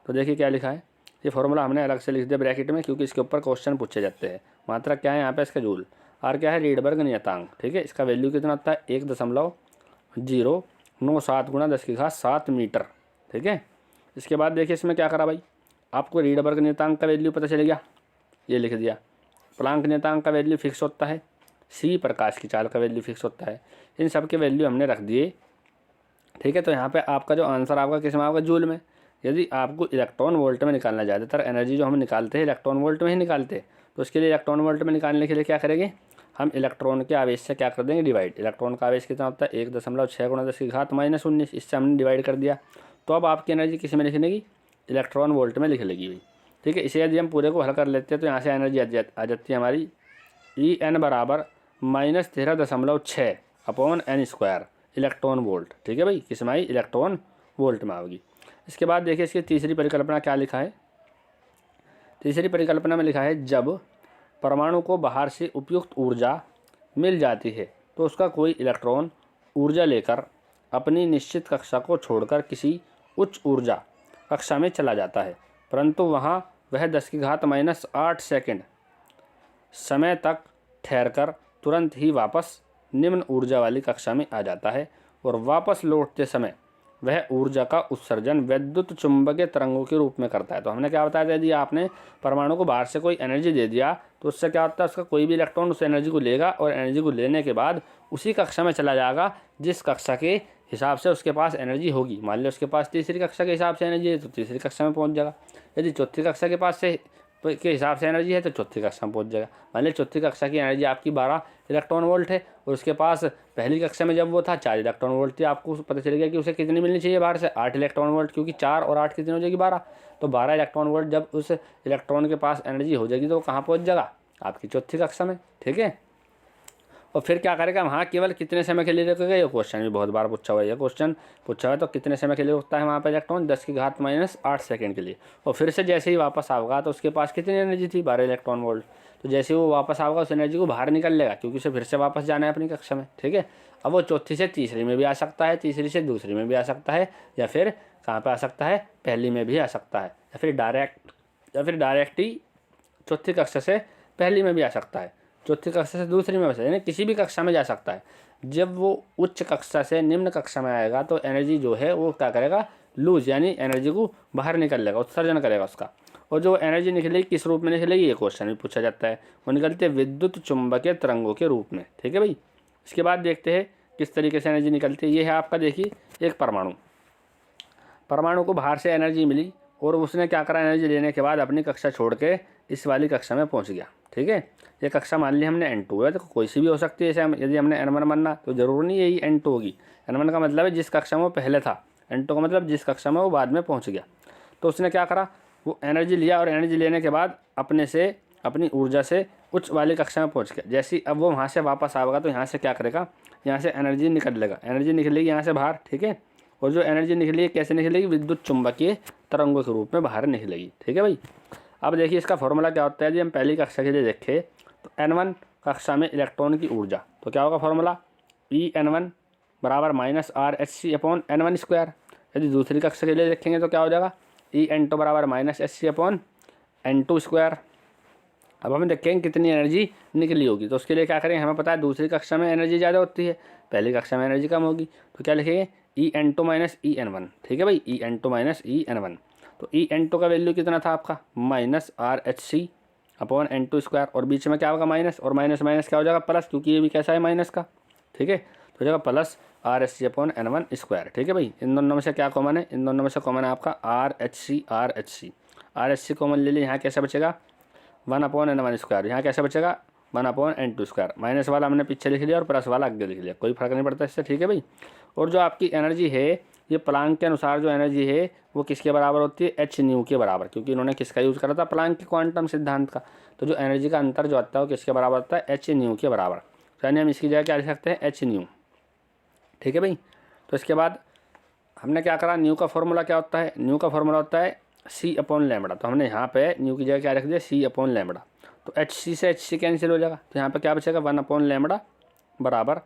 तो देखिए क्या लिखा है, ये फॉर्मूला हमने अलग से लिख दिया ब्रैकेट में क्योंकि इसके ऊपर क्वेश्चन पूछे जाते हैं। मात्रा क्या है यहाँ पे? इसका जूल। R क्या है? रीडबर्ग नियतांक। ठीक है, इसका वैल्यू कितना होता है? 1.097 × 10⁻7 मीटर। ठीक है, इसके बाद देखिए इसमें क्या करा भाई, आपको रीडबर्ग नियतांक का वैल्यू पता चल गया, ये लिख दिया। प्लांक नियतांक का वैल्यू फिक्स होता है, C प्रकाश की चाल का वैल्यू फिक्स होता है। इन सब के वैल्यू हमने रख दिए। ठीक है, तो यहाँ पे आपका जो आंसर आपका किस में आएगा? जूल में। यदि आपको इलेक्ट्रॉन वोल्ट में निकालना, ज़्यादातर एनर्जी जो हम निकालते हैं इलेक्ट्रॉन वोल्ट में ही निकालते हैं, तो उसके लिए इलेक्ट्रॉन वोल्ट में निकालने के लिए क्या करेंगे? हम इलेक्ट्रॉन के आवेश से क्या कर देंगे? डिवाइड। इलेक्ट्रॉन का आवेश कितना होता है? 1.6 × 10⁻19। इससे हमने डिवाइड कर दिया, तो अब आपकी एनर्जी किस में लिख लेगी? इलेक्ट्रॉन वोल्ट में लिख लेगी। ठीक है, इसे यदि हम पूरे को हल कर लेते हैं तो यहाँ से एनर्जी आ जाती है हमारी En = -13.6/n² इलेक्ट्रॉन वोल्ट। ठीक है भाई, किस में आई? इलेक्ट्रॉन वोल्ट में आएगी। इसके बाद देखिए इसकी तीसरी परिकल्पना क्या लिखा है। तीसरी परिकल्पना में लिखा है, जब परमाणु को बाहर से उपयुक्त ऊर्जा मिल जाती है तो उसका कोई इलेक्ट्रॉन ऊर्जा लेकर अपनी निश्चित कक्षा को छोड़कर किसी उच्च ऊर्जा कक्षा में चला जाता है, परंतु वहाँ वह 10⁻8 सेकंड समय तक ठहरकर तुरंत ही वापस निम्न ऊर्जा वाली कक्षा में आ जाता है, और वापस लौटते समय वह ऊर्जा का उत्सर्जन वैद्युत चुंबकीय तरंगों के रूप में करता है। तो हमने क्या बताया था, यदि आपने परमाणु को बाहर से कोई एनर्जी दे दिया तो उससे क्या होता है? उसका कोई भी इलेक्ट्रॉन उस एनर्जी को लेगा और एनर्जी को लेने के बाद उसी कक्षा में चला जाएगा जिस कक्षा के हिसाब से उसके पास एनर्जी होगी। मान लो उसके पास तीसरी कक्षा के हिसाब से एनर्जी है तो तीसरी कक्षा में पहुँच जाएगा। यदि चौथी कक्षा के पास से के हिसाब से एनर्जी है तो चौथी कक्षा में पहुंच जाएगा। मान लीजिए चौथी कक्षा की एनर्जी आपकी 12 इलेक्ट्रॉन वोल्ट है और उसके पास पहली कक्षा में जब वो था 4 इलेक्ट्रॉन वोल्ट थी, आपको पता चल गया कि उसे कितनी मिलनी चाहिए बाहर से? 8 इलेक्ट्रॉन वोल्ट, क्योंकि 4 और 8 कितनी हो जाएगी? 12। तो 12 इलेक्ट्रॉन वोल्ट जब उस इलेक्ट्रॉन के पास एनर्जी हो जाएगी तो वो कहाँ पहुँच जाएगा? आपकी चौथी कक्षा में। ठीक है, और फिर क्या करेगा वहाँ केवल कितने समय के लिए रुकेगा, ये क्वेश्चन भी बहुत बार पूछा हुआ है, ये क्वेश्चन पूछा हुआ है। तो कितने समय के लिए रुकता है वहाँ पर इलेक्ट्रॉन, 10⁻⁸ सेकंड के लिए। और फिर से जैसे ही वापस आएगा तो उसके पास कितनी एनर्जी थी, 12 इलेक्ट्रॉन वोल्ट। तो जैसे ही वो वापस आएगा उस एनर्जी को बाहर निकल लेगा, क्योंकि उसे फिर से वापस जाना है अपनी कक्षा में, ठीक है। अब वो चौथी से तीसरी में भी आ सकता है, तीसरी से दूसरी में भी आ सकता है, या फिर कहाँ पे आ सकता है, पहली में भी आ सकता है, या फिर डायरेक्ट ही चौथी कक्षा से पहली में भी आ सकता है, चौथी कक्षा से दूसरी में भी, यानी किसी भी कक्षा में जा सकता है। जब वो उच्च कक्षा से निम्न कक्षा में आएगा तो एनर्जी जो है वो क्या करेगा, लूज, यानी एनर्जी को बाहर निकल लेगा, उत्सर्जन करेगा उसका। और जो एनर्जी निकलेगी किस रूप में निकलेगी, ये क्वेश्चन भी पूछा जाता है। वो निकलते हैं विद्युत चुंबकीय तरंगों के रूप में, ठीक है भाई। इसके बाद देखते हैं किस तरीके से एनर्जी निकलती है। ये है आपका, देखिए, एक परमाणु को बाहर से एनर्जी मिली और उसने क्या करा, एनर्जी लेने के बाद अपनी कक्षा छोड़ के इस वाली कक्षा में पहुंच गया, ठीक है। ये कक्षा मान ली हमने N2 है, तो कोई सी भी हो सकती है। जैसे यदि हमने N1 मानना तो जरूर नहीं यही N2 होगी। N1 का मतलब है जिस कक्षा में वो पहले था, N2 का मतलब जिस कक्षा में वो बाद में पहुंच गया। तो उसने क्या करा, वो एनर्जी लिया और एनर्जी लेने के बाद अपनी ऊर्जा से उच्च वाली कक्षा में पहुँच गया। जैसे अब वो वहाँ से वापस आएगा तो यहाँ से क्या करेगा, यहाँ से एनर्जी निकल लेगा, एनर्जी निकलेगी यहाँ से बाहर, ठीक है। और जो एनर्जी निकलेगी कैसे निकलेगी, विद्युत चुंबकीय तरंगों के रूप में बाहर निकलेगी, ठीक है भाई। अब देखिए इसका फॉर्मूला क्या होता है। यदि हम पहली कक्षा के लिए देखें तो N1 कक्षा में इलेक्ट्रॉन की ऊर्जा, तो क्या होगा फॉर्मूला, EN1 बराबर -RHc/N1²। यदि दूसरी कक्षा के लिए देखेंगे तो क्या हो जाएगा, EN2 बराबर -Hc/N2²। अब हम देखेंगे कितनी एनर्जी निकली होगी। तो उसके लिए क्या करेंगे, हमें पता है दूसरी कक्षा में एनर्जी ज़्यादा होती है, पहली कक्षा में एनर्जी कम होगी। तो क्या लिखेंगे, EN2 - EN1, ठीक है भाई, EN2 - EN1। तो EN2 का वैल्यू कितना था आपका, -RHc/N2²। और बीच में क्या होगा, माइनस, और माइनस माइनस क्या हो जाएगा, प्लस, क्योंकि ये भी कैसा है, माइनस का, ठीक है। तो हो जाएगा प्लस RHc/N1², ठीक है भाई। इन दोनों में से क्या कॉमन है, इन दोनों में से कॉमन है आपका RHc कॉमन ले लिया। यहाँ कैसे बचेगा, 1/N1²। यहाँ कैसे बचेगा, 1/N2²। माइनस वाला हमने पीछे लिख लिया और प्लस वाला आगे लिख लिया, कोई फर्क नहीं पड़ता इससे, ठीक है भाई। और जो आपकी एनर्जी है, ये प्लांक के अनुसार जो एनर्जी है वो किसके बराबर होती है, hν के बराबर, क्योंकि इन्होंने किसका यूज़ करा था, प्लांक के क्वांटम सिद्धांत का। तो जो एनर्जी का अंतर जो आता है वो किसके बराबर होता है, hν के बराबर। तो यानी हम इसकी जगह क्या लिख सकते हैं, hν, ठीक है भाई। तो इसके बाद हमने क्या करा, न्यू का फॉर्मूला क्या होता है, न्यू का फॉर्मूला होता है C/λ। तो हमने यहाँ पे न्यू की जगह क्या रख दिया, C/λ। तो Hc से Hc कैंसिल हो जाएगा, तो यहाँ पे क्या बचेगा, 1/λ बराबर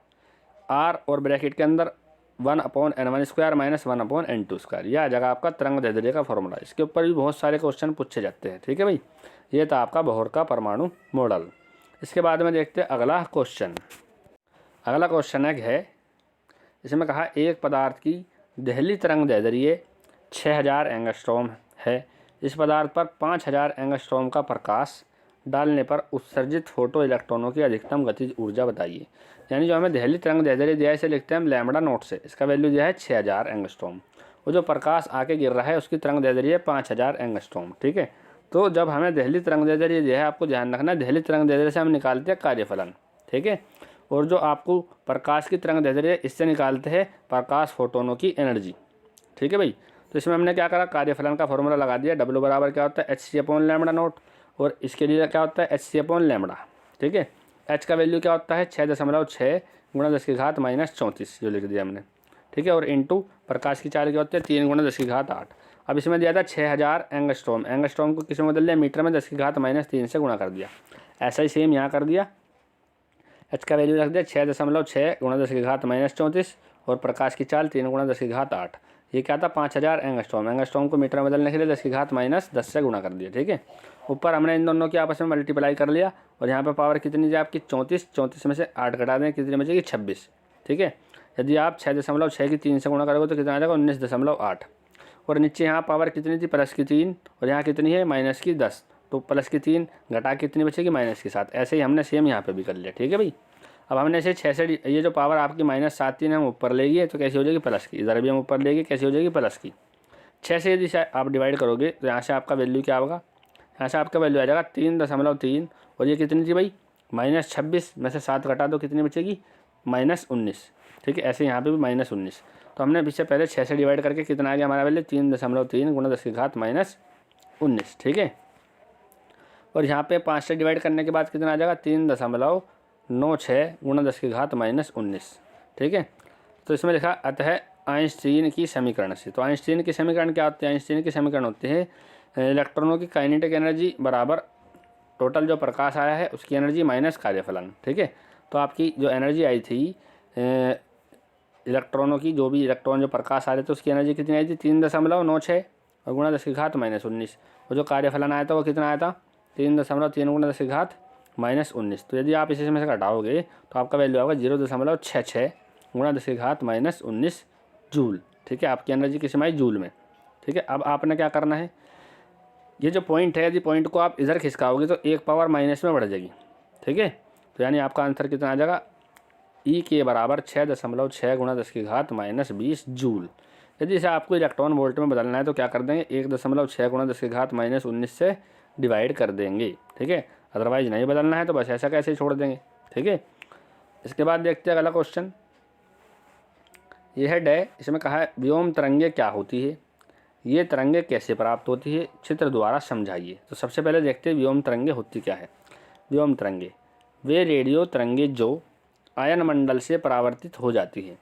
R और ब्रैकेट के अंदर 1/N1² - 1/N2²। यह आ जाएगा आपका तरंग दैर्ध्य का फॉर्मूला। इसके ऊपर भी बहुत सारे क्वेश्चन पूछे जाते हैं, ठीक है भाई। ये था आपका बोहर का परमाणु मॉडल। इसके बाद में देखते हैं अगला क्वेश्चन। अगला क्वेश्चन है, इसमें कहा एक पदार्थ की देहली तरंग दैर्ध्य 6000 एंगस्ट्रॉम है। इस पदार्थ पर 5000 एंगस्ट्रॉम का प्रकाश डालने पर उत्सर्जित फोटो इलेक्ट्रॉनों की अधिकतम गतिज ऊर्जा बताइए। यानी जो हमें देहली तरंग दैर्ध्य दिया है इसे लिखते हैं हम λ0 से। इसका वैल्यू दिया है 6000 एंगस्ट्रॉम। वो जो प्रकाश आके गिर रहा है उसकी तरंग दैर्ध्य है 5000 एंगस्ट्रॉम, ठीक है। तो जब हमें देहली तरंग दैर्ध्य दिया है, आपको ध्यान रखना है देहली तरंग दैर्ध्य से हम निकालते हैं कार्यफलन, ठीक है। और जो आपको प्रकाश की तरंग दैर्ध्य इससे निकालते हैं प्रकाश फोटोनों की एनर्जी, ठीक है भाई। तो इसमें हमने क्या करा, कार्यफलन का फॉर्मूला लगा दिया। W बराबर क्या होता है, Hc/λ0, और इसके लिए क्या होता है, Hc/λ, ठीक है। H का वैल्यू क्या होता है, 6.6 × 10⁻⁻34 जो लिख दिया हमने, ठीक है। और इंटू प्रकाश की चाल क्या होती है, 3 × 10⁸8। अब इसमें दिया था 6000 एंगस्ट्रॉम, एंगस्ट्रॉम को किस में बदल दिया, मीटर में 10⁻³ से गुणा कर दिया। ऐसा ही सेम यहाँ कर दिया। H का वैल्यू रख दिया 6.6 × 10⁻⁻34 और प्रकाश की चाल 3 × 10⁸8। ये क्या था, 5000 एंगस्ट्रॉम। एंगस्ट्रॉम को मीटर में बदलने के लिए 10⁻10 से गुणा कर दिया, ठीक है। ऊपर हमने इन दोनों की आपस में मल्टीप्लाई कर लिया और यहाँ पे पावर कितनी है आपकी, 34 में से 8 घटा दें, कितनी बचेगी, 26, ठीक है। यदि आप 6.6 की 3 से गुणा करोगे तो कितना आ जाएगा, 19.8। और नीचे यहाँ पावर कितनी थी, +3, और यहाँ कितनी है, -10। तो +3 घटा कितनी बचेगी, -7। ऐसे ही हमने सेम यहाँ पे भी कर लिया, ठीक है भाई। अब हमने इसे 6 से, ये जो पावर आपकी -7 हम ऊपर लेगी तो कैसी हो जाएगी, प्लस की। इधर भी हम ऊपर लेंगे, कैसी हो जाएगी, प्लस की। 6 से यदि आप डिवाइड करोगे तो यहाँ से आपका वैल्यू क्या होगा, यहाँ से आपका वैल्यू आ जाएगा 3.3। और ये कितनी थी भाई, -26 में से 7 घटा दो, कितनी बचेगी, -19, ठीक है। ऐसे यहाँ पे भी -19। तो हमने इससे पहले 6 से डिवाइड करके कितना आ गया हमारा वैल्यू, 3.3 × 10⁻⁻19, ठीक है। और यहाँ पे 5 से डिवाइड करने के बाद कितना आ जाएगा, 3.3 9×10⁻⁻�19। ठीक है, तो इसमें लिखा अतः आइंस्टीन की समीकरण से। तो आइंस्टीन की समीकरण क्या होती है? आइंस्टीन की समीकरण होती है इलेक्ट्रॉनों की काइनेटिक एनर्जी बराबर टोटल जो प्रकाश आया है उसकी एनर्जी माइनस कार्यफलन। ठीक है, तो आपकी जो एनर्जी आई थी इलेक्ट्रॉनों की, जो भी इलेक्ट्रॉन जो प्रकाश आ रहे थे उसकी एनर्जी कितनी आई थी? 3.96 और गुणा 10⁻⁻�19। और जो कार्यफलन आया था वो कितना आया था? 3.3 गुणा 10⁻⁻�19। तो यदि आप इसी में से घटाओगे तो आपका वैल्यू आएगा 0.66 गुणा 10⁻⁻�19 जूल। ठीक है, आपकी एनर्जी किस में आई? जूल में। ठीक है, अब आपने क्या करना है, ये जो पॉइंट है यदि पॉइंट को आप इधर खिसकाओगे तो एक पावर माइनस में बढ़ जाएगी। ठीक है, तो यानी आपका आंसर कितना आ जाएगा? ई के बराबर 6.6 गुणा 10⁻⁻20 जूल। यदि इसे आपको इलेक्ट्रॉन वोल्ट में बदलना है तो क्या कर देंगे? 1.6 गुणा 10⁻⁻19 से डिवाइड कर देंगे। ठीक है, अदरवाइज नहीं बदलना है तो बस ऐसा कैसे छोड़ देंगे। ठीक है, इसके बाद देखते हैं अगला क्वेश्चन। यह है डे, इसमें कहा है व्योम तरंगे क्या होती है, ये तरंगे कैसे प्राप्त होती है, चित्र द्वारा समझाइए। तो सबसे पहले देखते हैं व्योम तरंगे होती क्या है। व्योम तरंगे वे रेडियो तरंगे जो आयन मंडल से परावर्तित हो जाती है,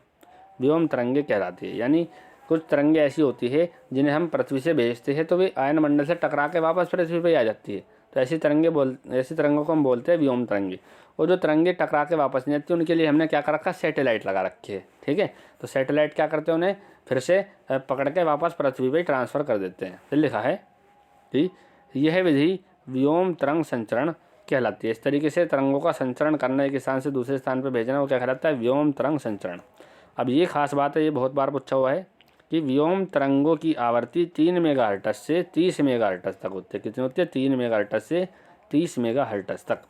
व्योम तरंगे कहलाती है। यानी कुछ तरंगे ऐसी होती है जिन्हें हम पृथ्वी से भेजते हैं तो वे आयन मंडल से टकरा के वापस पृथ्वी पर आ जाती है। तो ऐसी तरंगों को हम बोलते हैं व्योम तरंगे। और जो तरंगे टकरा के वापस नहीं आती उनके लिए हमने क्या कर रखा? सैटेलाइट लगा रखी है। ठीक है, तो सैटेलाइट क्या करते हैं? उन्हें फिर से पकड़ के वापस पृथ्वी पर ट्रांसफ़र कर देते हैं। फिर लिखा है कि यह विधि व्योम तरंग संचरण कहलाती है। इस तरीके से तरंगों का संचरण करना, एक स्थान से दूसरे स्थान पर भेजना, वो क्या कहलाता है? व्योम तरंग संचरण। अब ये खास बात है, ये बहुत बार पूछा हुआ है कि व्योम तरंगों की आवृत्ति 3 मेगाहर्ट्ज़ से 30 मेगाहर्ट्ज़ तक होती है। कितनी होती है? 3 मेगाहर्ट्ज़ से 30 मेगाहर्ट्ज़ तक।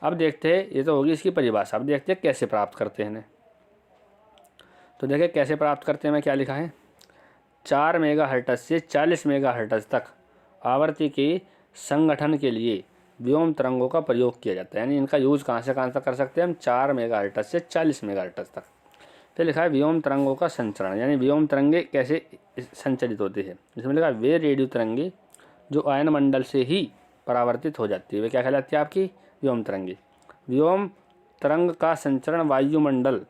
अब देखते हैं, ये तो होगी इसकी परिभाषा। अब देखते हैं कैसे प्राप्त करते हैं इन्हें। तो देखिए कैसे प्राप्त करते हैं, मैं क्या लिखा है? 4 मेगाहर्ट्ज़ से 40 मेगाहर्ट्ज़ तक आवृत्ति के संगठन के लिए व्योम तरंगों का प्रयोग किया जाता है। यानी इनका यूज़ कहाँ से कहाँ तक कर सकते हैं हम? 4 मेगाहर्ट्ज़ से 40 मेगाहर्ट्ज़ तक। फिर लिखा है व्योम तरंगों का संचरण, यानी व्योम तरंगे कैसे संचरित होती है। इसमें लिखा है वे रेडियो तरंगे जो आयन मंडल से ही परावर्तित हो जाती है, वे क्या कहलाती है? आपकी व्योम तरंगे। व्योम तरंग का संचरण वायुमंडल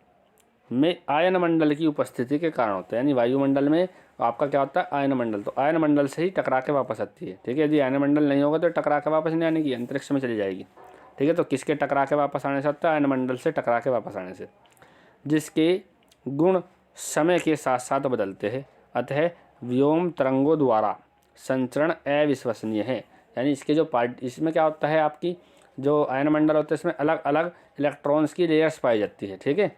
में आयन मंडल की उपस्थिति के कारण होता है। यानी वायुमंडल में आपका क्या होता है? आयन मंडल। तो आयन मंडल से ही टकरा के वापस आती है। ठीक है, यदि आयन मंडल नहीं होगा तो टकरा के वापस नहीं आने की, अंतरिक्ष में चली जाएगी। ठीक है, तो किसके टकरा के वापस आने से होता है? आयन मंडल से टकरा के वापस आने से, जिसके गुण समय के साथ साथ बदलते हैं। अतः व्योम तरंगों द्वारा संचरण अविश्वसनीय है। यानी इसके जो इसमें क्या होता है? आपकी जो आयन मंडल होता है इसमें अलग अलग इलेक्ट्रॉन्स की लेयर्स पाई जाती है। ठीक है,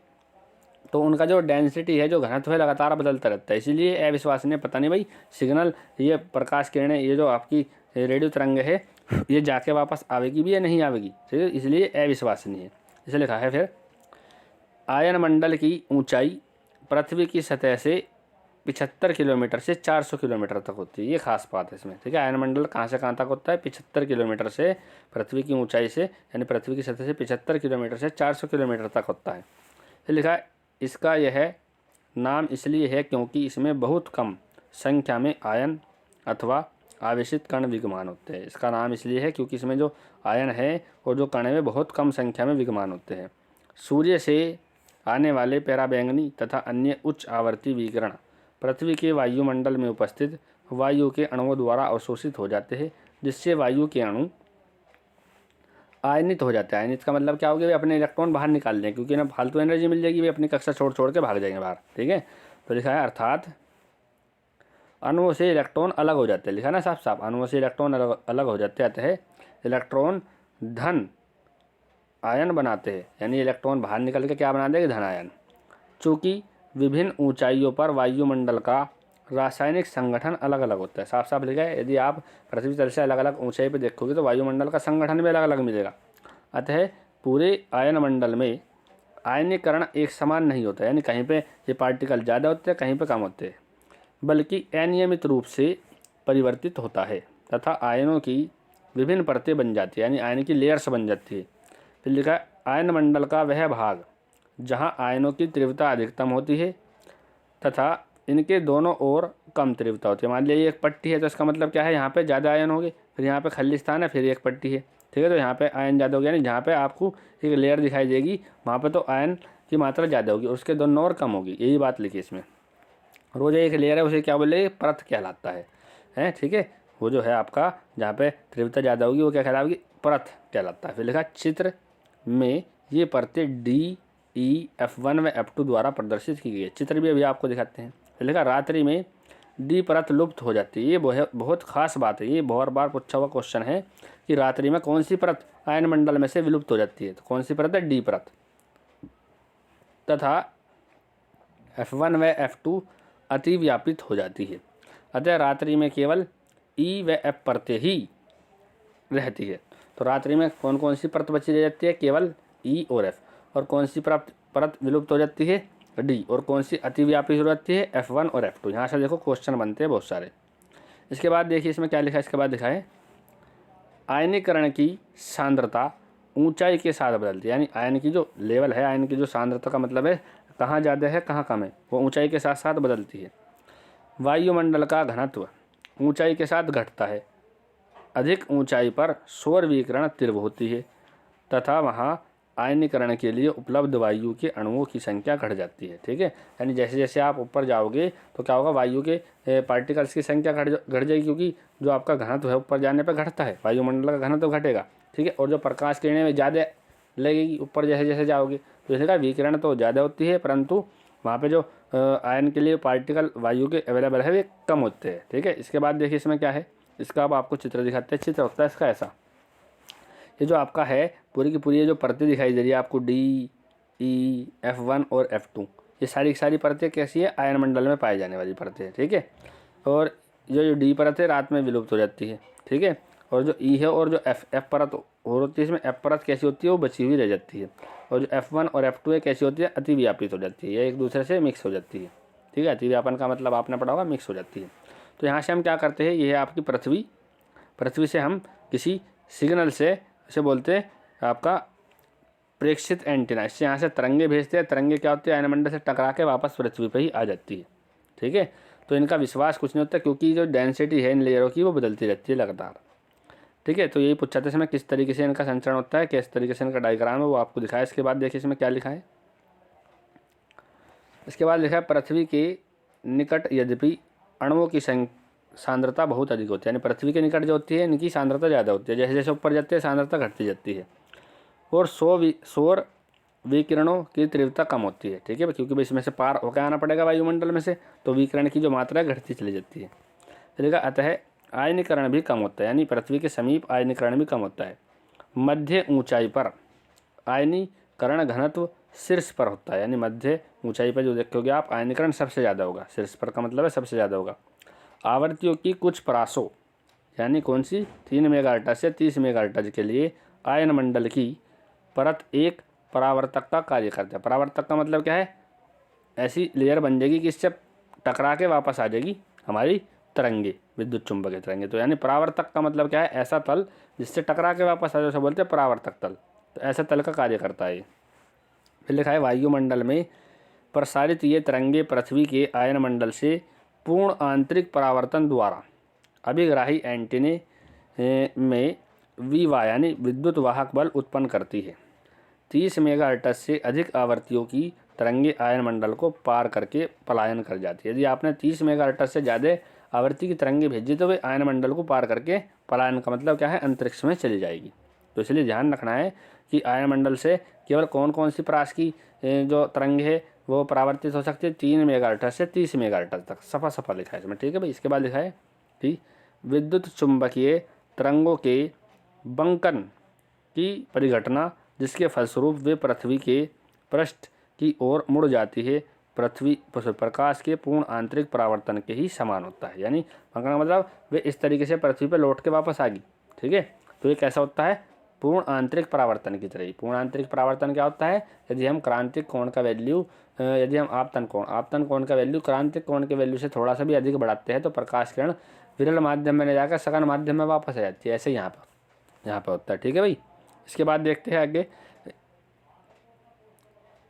तो उनका जो डेंसिटी है, जो घनत्व है, लगातार बदलता रहता है। इसीलिए अविश्वसनीय, पता नहीं भाई सिग्नल, ये प्रकाश किरणें, ये जो आपकी रेडियो तरंग है ये जाके वापस आवेगी भी या नहीं आवेगी। ठीक है, इसलिए अविश्वसनीय है। इसे लिखा है फिर आयन मंडल की ऊंचाई पृथ्वी की सतह से 75 किलोमीटर से 400 किलोमीटर तक होती है। ये खास बात है इसमें। ठीक है, आयन मंडल कहाँ से कहाँ तक होता है? 75 किलोमीटर से पृथ्वी की ऊंचाई से, यानी पृथ्वी की सतह से 75 किलोमीटर से 400 किलोमीटर तक होता है। फिर लिखा है इसका यह नाम इसलिए है क्योंकि इसमें बहुत कम संख्या में आयन अथवा आवेशित कण विद्यमान होते हैं। इसका नाम इसलिए है क्योंकि इसमें जो आयन है और जो कण है बहुत कम संख्या में विद्यमान होते हैं। सूर्य से आने वाले पराबैंगनी तथा अन्य उच्च आवर्ती विकिरण पृथ्वी के वायुमंडल में उपस्थित वायु के अणुओं द्वारा अवशोषित हो जाते हैं, जिससे वायु के अणु आयनित हो जाते हैं। आयनित का मतलब क्या हो गया? वे अपने इलेक्ट्रॉन बाहर निकाल लें, क्योंकि ना फालतू एनर्जी मिल जाएगी, वे अपनी कक्षा छोड़ छोड़ के भाग जाएंगे बाहर। ठीक है, तो लिखा है अर्थात अणुओं से इलेक्ट्रॉन अलग हो जाते हैं। लिखा ना साफ साफ, अणुओं से इलेक्ट्रॉन अलग हो जाते हैं। इलेक्ट्रॉन धन आयन बनाते हैं, यानी इलेक्ट्रॉन बाहर निकल के क्या बना देंगे? धन आयन। चूँकि विभिन्न ऊंचाइयों पर वायुमंडल का रासायनिक संगठन अलग अलग होता है। साफ साफ लिखा है, यदि आप पृथ्वी तल से अलग अलग ऊंचाई पर देखोगे तो वायुमंडल का संगठन भी अलग अलग मिलेगा। अतः पूरे आयन मंडल में आयनीकरण एक समान नहीं होता, यानी कहीं पे ये पार्टिकल ज़्यादा होते हैं, कहीं पे कम होते हैं, बल्कि अनियमित रूप से परिवर्तित होता है तथा आयनों की विभिन्न परतें बन जाती है, यानी आयन की लेयर्स बन जाती है। फिर लिखा है आयन मंडल का वह भाग जहाँ आयनों की तीव्रता अधिकतम होती है तथा इनके दोनों ओर कम तीव्रता होती है। मान लीजिए एक पट्टी है तो इसका मतलब क्या है? यहाँ पे ज़्यादा आयन होंगे, फिर यहाँ पे खाली स्थान है, फिर एक पट्टी है। ठीक है। तो यहाँ पे आयन ज़्यादा हो गया, यानी जहाँ पे आपको एक लेयर दिखाई देगी वहाँ पे तो आयन की मात्रा ज़्यादा होगी, उसके दोनों और कम होगी, यही बात लिखी इसमें। और वो जो एक लेयर है उसे क्या बोले, परत कहलाता है, ठीक है। वो जो है आपका जहाँ पे तीव्रता ज़्यादा होगी वो क्या कहलाएगी, परत कहलाता है। फिर लिखा चित्र में ये परतें डी, ई, F1 व F2 द्वारा प्रदर्शित की गई है। चित्र भी अभी आपको दिखाते हैं। फिर लिखा रात्रि में डी परत लुप्त हो जाती है। ये बहुत खास बात है, ये बहुत बार पूछा हुआ क्वेश्चन है कि रात्रि में कौन सी परत आयन मंडल में से विलुप्त हो जाती है, तो कौन सी परत है, डी परत। तथा F1 व F2 अति व्यापित हो जाती है। अतः रात्रि में केवल ई व एफ परतें ही रहती है। तो रात्रि में कौन कौन सी परत बची रह जाती है, केवल ई और एफ। और कौन सी परत विलुप्त हो जाती है, डी। और कौन सी अतिव्यापी हो जाती है, F1 और F2। यहाँ से देखो क्वेश्चन बनते हैं बहुत सारे। इसके बाद देखिए इसमें क्या लिखा है, इसके बाद लिखा है आयनीकरण की सांद्रता ऊंचाई के साथ बदलती है। यानी आयन की जो लेवल है, आयन की जो सांद्रता का मतलब है कहाँ ज़्यादा है कहाँ कम है, वो ऊंचाई के साथ साथ बदलती है। वायुमंडल का घनत्व ऊंचाई के साथ घटता है। अधिक ऊंचाई पर सौर विकिरण तीव्र होती है तथा वहाँ आयनीकरण के लिए उपलब्ध वायु के अणुओं की संख्या घट जाती है, ठीक है। यानी जैसे जैसे आप ऊपर जाओगे तो क्या होगा, वायु के पार्टिकल्स की संख्या घट जाएगी, क्योंकि जो आपका घनत्व है ऊपर जाने पर घटता है, वायुमंडल का घनत्व घटेगा, ठीक है। और जो प्रकाश किरणें में ज़्यादा लगेगी ऊपर जैसे जैसे जाओगे, तो इसका विकिरण तो ज़्यादा होती है, परंतु वहाँ पे जो आयन के लिए पार्टिकल वायु के अवेलेबल है वे कम होते हैं, ठीक है। इसके बाद देखिए इसमें क्या है, इसका अब आपको चित्र दिखाते हैं। चित्र होता है इसका ऐसा, ये जो आपका है पूरी की पूरी ये जो परतें दिखाई दे रही है आपको, डी, ई, F1 और F2, ये सारी सारी परतें कैसी है, आयन मंडल में पाई जाने वाली परतें हैं, ठीक है। और जो डी परत है रात में विलुप्त हो जाती है, ठीक है। और जो ई है और जो एफ परत होती है, इसमें एफ परत कैसी होती है, वो बची हुई रह जाती है। और जो F1 और F2 है कैसी होती है, अतिव्यापित हो जाती है, या एक दूसरे से मिक्स हो जाती है, ठीक है। अतिव्यापन का मतलब आपने पढ़ा होगा, मिक्स हो जाती है। तो यहाँ से हम क्या करते हैं, ये है आपकी पृथ्वी। पृथ्वी से हम किसी सिग्नल से, इसे बोलते हैं आपका प्रेक्षित एंटीना, इससे यहाँ से तरंगे भेजते हैं। तरंगे क्या होती है, आयनमंडल से टकरा के वापस पृथ्वी पर ही आ जाती है, ठीक है। तो इनका विश्वास कुछ नहीं होता, क्योंकि जो डेंसिटी है इन लेयरों की वो बदलती रहती है लगातार, ठीक है। तो यही पूछा था इसमें किस तरीके से इनका संचरण होता है, किस तरीके से इनका डायग्राम है, वो आपको दिखाया। इसके बाद देखिए इसमें क्या लिखा है, इसके बाद लिखा है पृथ्वी के निकट यद्यपि अणुओं की सांद्रता बहुत अधिक होती है। यानी पृथ्वी के निकट जो होती है इनकी सांद्रता ज़्यादा होती है, जैसे जैसे ऊपर जाते हैं सांद्रता घटती जाती है। और सौर विकिरणों की तीव्रता कम होती है, ठीक है, क्योंकि इसमें से पार होकर आना पड़ेगा वायुमंडल में से, तो विकिरण की जो मात्रा है घटती चली जाती है, ठीक है। अतः आयनीकरण भी कम होता है, यानी पृथ्वी के समीप आयनीकरण भी कम होता है। मध्य ऊंचाई पर आयनीकरण घनत्व शीर्ष पर होता है, यानी मध्य ऊंचाई पर जो देखोगे आप आयनीकरण सबसे ज़्यादा होगा। शीर्ष पर का मतलब है सबसे ज़्यादा होगा। आवृत्तियों की कुछ परासों, यानी कौन सी, 3 मेगाहर्ट्ज से 30 मेगाहर्ट्ज के लिए आयन मंडल की परत एक परावर्तक का कार्य करता है। परावर्तक का मतलब क्या है, ऐसी लेयर बन जाएगी कि इससे टकरा के वापस आ जाएगी हमारी तरंगे, विद्युत चुंबकीय तरंगे। तो यानी परावर्तक का मतलब क्या है, ऐसा तल जिससे टकरा के वापस आ जाए, उसे बोलते हैं परावर्तक तल। तो ऐसा तल का कार्य करता है। फिर लिखा है वायुमंडल में प्रसारित ये तरंगे पृथ्वी के आयन मंडल से पूर्ण आंतरिक परावर्तन द्वारा अभिग्राही एंटीने में विवा यानी विद्युत वाहक बल उत्पन्न करती है। 30 मेगाहर्ट्ज से अधिक आवृत्तियों की तरंगे आयन मंडल को पार करके पलायन कर जाती है। यदि आपने 30 मेगाहर्ट्ज से ज़्यादा आवृत्ति की तरंगे भेजी तो वे आयन मंडल को पार करके पलायन का मतलब क्या है, अंतरिक्ष में चली जाएगी। तो इसलिए ध्यान रखना है कि आयन मंडल से केवल कौन कौन सी प्रास की जो तरंगे है वो परावर्तित हो सकती है, 3 मेगाहर्ट्ज से 30 मेगाहर्ट्ज तक। सफा सफा लिखा है इसमें, ठीक है भाई। इसके बाद लिखा है कि विद्युत चुंबकीय तरंगों के बंकन की परिघटना, जिसके फलस्वरूप वे पृथ्वी के पृष्ठ की ओर मुड़ जाती है, पृथ्वी प्रकाश के पूर्ण आंतरिक परावर्तन के ही समान होता है। यानी बंकन का मतलब वे इस तरीके से पृथ्वी पर लौट के वापस आ गई, ठीक है। तो ये कैसा होता है, पूर्ण आंतरिक परावर्तन की तरह ही। पूर्ण आंतरिक परावर्तन क्या होता है, यदि हम क्रांतिक कोण का वैल्यू, यदि हम आपतन कोण का वैल्यू क्रांतिक कोण के वैल्यू से थोड़ा सा भी अधिक बढ़ाते हैं तो प्रकाश किरण विरल माध्यम में ले जाकर सघन माध्यम में वापस आ जाती है। ऐसे यहाँ पर होता है, ठीक है भाई। इसके बाद देखते हैं आगे,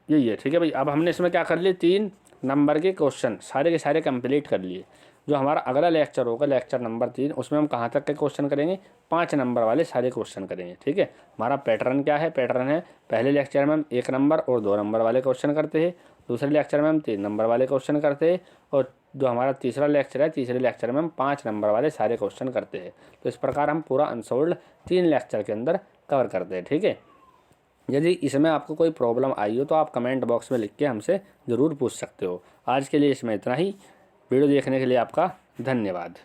यही है, ठीक है भाई। अब हमने इसमें क्या कर लिए, 3 नंबर के क्वेश्चन सारे के सारे कंप्लीट कर लिए। जो हमारा अगला लेक्चर होगा लेक्चर नंबर 3, उसमें हम कहाँ तक के क्वेश्चन करेंगे, 5 नंबर वाले सारे क्वेश्चन करेंगे। ठीक है, हमारा पैटर्न क्या है, पैटर्न है पहले लेक्चर में हम 1 नंबर और 2 नंबर वाले क्वेश्चन करते हैं, दूसरे लेक्चर में हम 3 नंबर वाले क्वेश्चन करते हैं, और जो हमारा तीसरा लेक्चर है तीसरे लेक्चर में हम 5 नंबर वाले सारे क्वेश्चन करते हैं। तो इस प्रकार हम पूरा अनसोल्ड 3 लेक्चर के अंदर कवर करते हैं। ठीक है, यदि इसमें आपको कोई प्रॉब्लम आई हो तो आप कमेंट बॉक्स में लिख के हमसे ज़रूर पूछ सकते हो। आज के लिए इसमें इतना ही। वीडियो देखने के लिए आपका धन्यवाद।